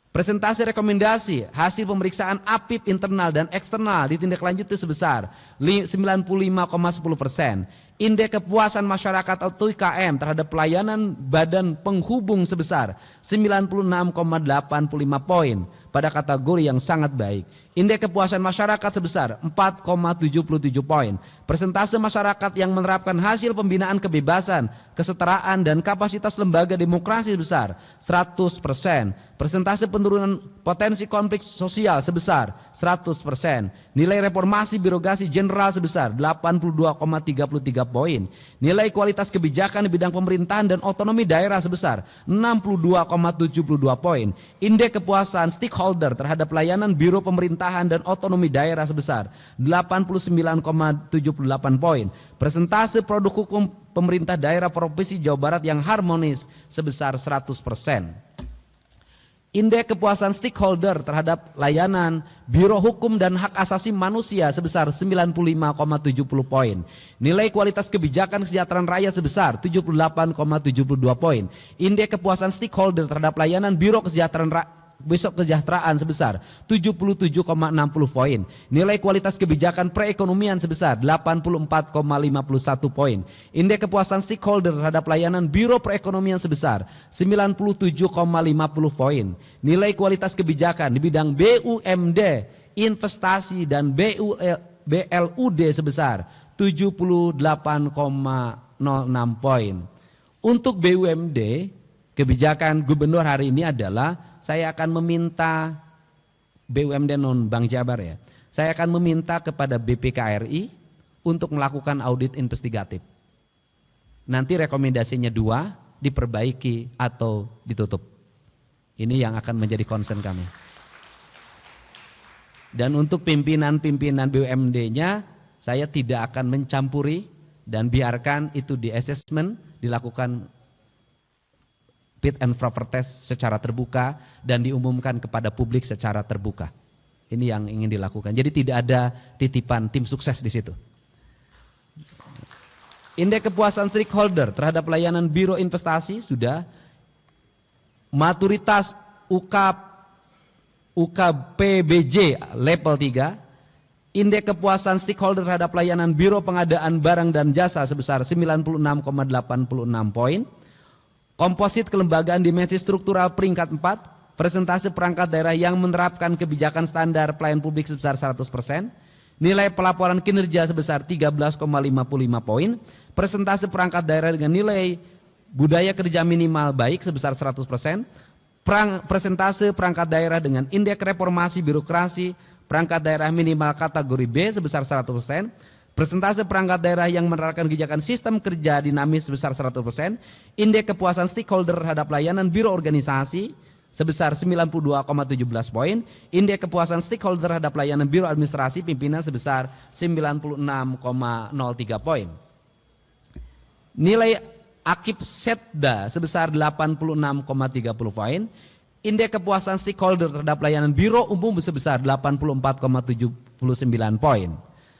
Presentasi rekomendasi hasil pemeriksaan APIP internal dan eksternal ditindaklanjuti sebesar 95,10%. Indeks kepuasan masyarakat atau IKM terhadap pelayanan badan penghubung sebesar 96,85 poin pada kategori yang sangat baik. Indeks kepuasan masyarakat sebesar 4,77 poin. Persentase masyarakat yang menerapkan hasil pembinaan kebebasan, kesetaraan dan kapasitas lembaga demokrasi sebesar 100%. Persentase penurunan potensi konflik sosial sebesar 100%. Nilai reformasi birokrasi jenderal sebesar 82,33 poin. Nilai kualitas kebijakan di bidang pemerintahan dan otonomi daerah sebesar 62,72 poin. Indeks kepuasan stakeholder terhadap layanan biro pemerintahan dan otonomi daerah sebesar 89,78 poin. Persentase produk hukum pemerintah daerah Provinsi Jawa Barat yang harmonis sebesar 100%. Indeks kepuasan stakeholder terhadap layanan Biro Hukum dan Hak Asasi Manusia sebesar 95,70 poin. Nilai kualitas kebijakan kesejahteraan rakyat sebesar 78,72 poin. Indeks kepuasan stakeholder terhadap layanan Biro Kesejahteraan sebesar 77,60 poin. Nilai kualitas kebijakan perekonomian sebesar 84,51 poin. Indeks kepuasan stakeholder terhadap layanan Biro Perekonomian sebesar 97,50 poin. Nilai kualitas kebijakan di bidang BUMD, investasi dan BLUD sebesar 78,06 poin. Untuk BUMD, kebijakan gubernur hari ini adalah saya akan meminta BUMD non Bank Jabar ya. Saya akan meminta kepada BPKRI untuk melakukan audit investigatif. Nanti rekomendasinya 2, diperbaiki atau ditutup. Ini yang akan menjadi concern kami. Dan untuk pimpinan-pimpinan BUMD-nya saya tidak akan mencampuri dan biarkan itu di assessment, dilakukan fit and proper test secara terbuka dan diumumkan kepada publik secara terbuka. Ini yang ingin dilakukan. Jadi tidak ada titipan tim sukses di situ. Indeks kepuasan stakeholder terhadap layanan Biro Investasi sudah. Maturitas UKPBJ level 3. Indeks kepuasan stakeholder terhadap layanan Biro Pengadaan Barang dan Jasa sebesar 96,86 poin. Komposit kelembagaan dimensi struktural peringkat 4. Persentase perangkat daerah yang menerapkan kebijakan standar pelayanan publik sebesar 100%. Nilai pelaporan kinerja sebesar 13,55 poin. Persentase perangkat daerah dengan nilai budaya kerja minimal baik sebesar 100%. Persentase perangkat daerah dengan indeks reformasi birokrasi perangkat daerah minimal kategori B sebesar 100%. Persentase perangkat daerah yang menerapkan kebijakan sistem kerja dinamis sebesar 100%. Indeks kepuasan stakeholder terhadap layanan biro organisasi sebesar 92,17 poin. Indeks kepuasan stakeholder terhadap layanan biro administrasi pimpinan sebesar 96,03 poin. Nilai akib setda sebesar 86,30 poin. Indeks kepuasan stakeholder terhadap layanan biro umum sebesar 84,79 poin.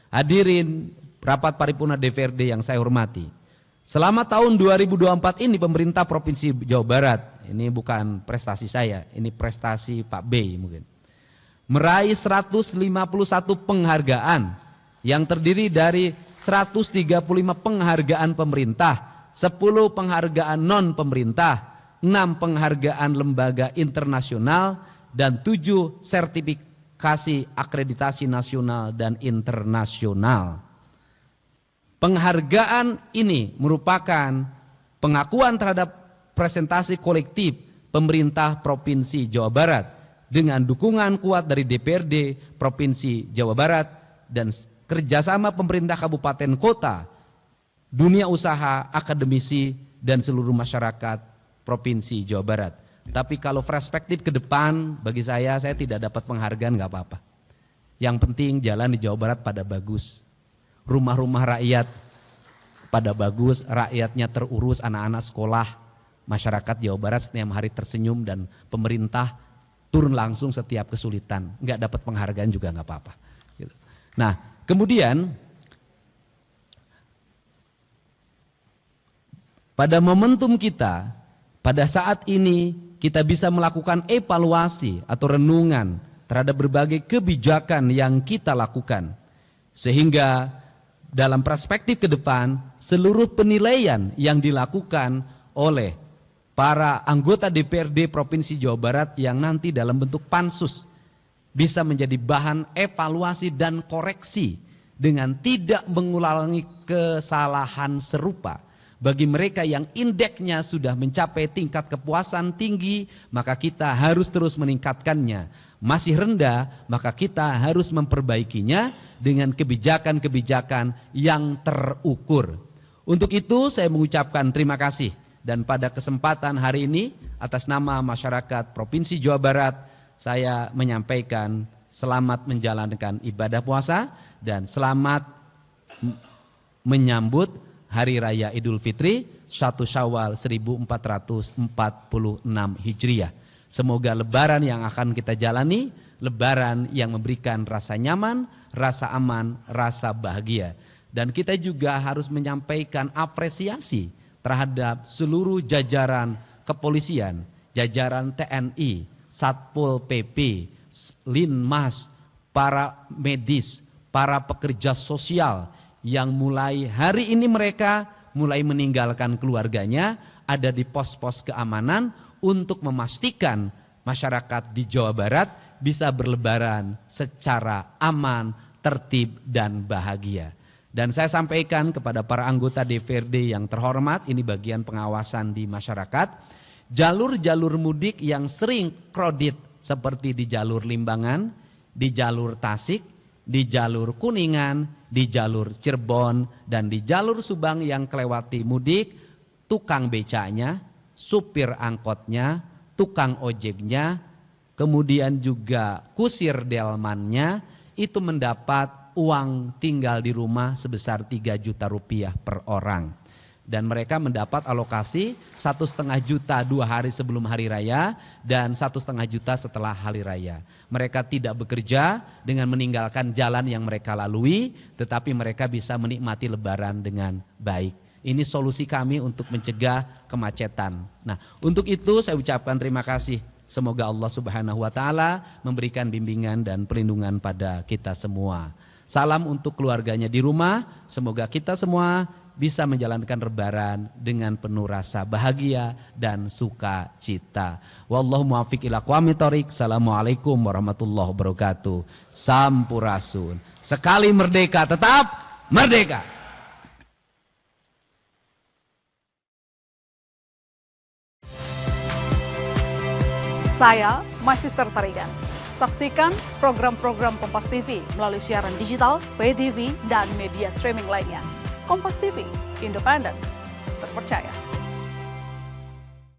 Hadirin rapat paripurna DPRD yang saya hormati. Selama tahun 2024 ini pemerintah Provinsi Jawa Barat, ini bukan prestasi saya, ini prestasi Pak B mungkin, meraih 151 penghargaan yang terdiri dari 135 penghargaan pemerintah, 10 penghargaan non pemerintah, 6 penghargaan lembaga internasional, dan 7 sertifikasi akreditasi nasional dan internasional. Penghargaan ini merupakan pengakuan terhadap presentasi kolektif pemerintah Provinsi Jawa Barat dengan dukungan kuat dari DPRD Provinsi Jawa Barat dan kerjasama pemerintah kabupaten kota, dunia usaha, akademisi, dan seluruh masyarakat Provinsi Jawa Barat. Tapi kalau perspektif ke depan, bagi saya tidak dapat penghargaan nggak apa-apa. Yang penting jalan di Jawa Barat pada bagus, rumah-rumah rakyat pada bagus, rakyatnya terurus, anak-anak sekolah, masyarakat Jawa Barat setiap hari tersenyum dan pemerintah turun langsung setiap kesulitan. Nggak dapat penghargaan juga nggak apa-apa. Gitu. Nah, kemudian pada momentum kita, pada saat ini kita bisa melakukan evaluasi atau renungan terhadap berbagai kebijakan yang kita lakukan. Sehingga dalam perspektif ke depan, seluruh penilaian yang dilakukan oleh para anggota DPRD Provinsi Jawa Barat yang nanti dalam bentuk pansus bisa menjadi bahan evaluasi dan koreksi dengan tidak mengulangi kesalahan serupa. Bagi mereka yang indeksnya sudah mencapai tingkat kepuasan tinggi, maka kita harus terus meningkatkannya. Masih rendah, maka kita harus memperbaikinya dengan kebijakan-kebijakan yang terukur. Untuk itu saya mengucapkan terima kasih, dan pada kesempatan hari ini atas nama masyarakat Provinsi Jawa Barat saya menyampaikan selamat menjalankan ibadah puasa dan selamat menyambut Hari Raya Idul Fitri 1 Syawal 1446 Hijriah. Semoga lebaran yang akan kita jalani, lebaran yang memberikan rasa nyaman, rasa aman, rasa bahagia. Dan kita juga harus menyampaikan apresiasi terhadap seluruh jajaran kepolisian, jajaran TNI, Satpol PP, Linmas, para medis, para pekerja sosial yang mulai hari ini mereka mulai meninggalkan keluarganya, ada di pos-pos keamanan untuk memastikan masyarakat di Jawa Barat bisa berlebaran secara aman, tertib, dan bahagia. Dan saya sampaikan kepada para anggota DPRD yang terhormat, ini bagian pengawasan di masyarakat, jalur-jalur mudik yang sering kredit seperti di jalur Limbangan, di jalur Tasik, di jalur Kuningan, di jalur Cirebon, dan di jalur Subang yang kelewati mudik, tukang becanya, supir angkotnya, tukang ojeknya, kemudian juga kusir delmannya, itu mendapat uang tinggal di rumah sebesar 3 juta rupiah per orang. Dan mereka mendapat alokasi 1,5 juta 2 hari sebelum hari raya dan 1,5 juta setelah hari raya. Mereka tidak bekerja dengan meninggalkan jalan yang mereka lalui, tetapi mereka bisa menikmati lebaran dengan baik. Ini solusi kami untuk mencegah kemacetan. Nah, untuk itu saya ucapkan terima kasih. Semoga Allah Subhanahu wa taala memberikan bimbingan dan perlindungan pada kita semua. Salam untuk keluarganya di rumah, semoga kita semua bisa menjalankan lebaran dengan penuh rasa bahagia dan sukacita. Wallahu muwaffiq ila aqwamit thoriq. Assalamualaikum warahmatullahi wabarakatuh. Sampurasun. Sekali merdeka tetap merdeka. Saya Magister Tarigan. Saksikan program-program Kompas TV melalui siaran digital, pay TV, dan media streaming lainnya. Kompas TV, independen, terpercaya.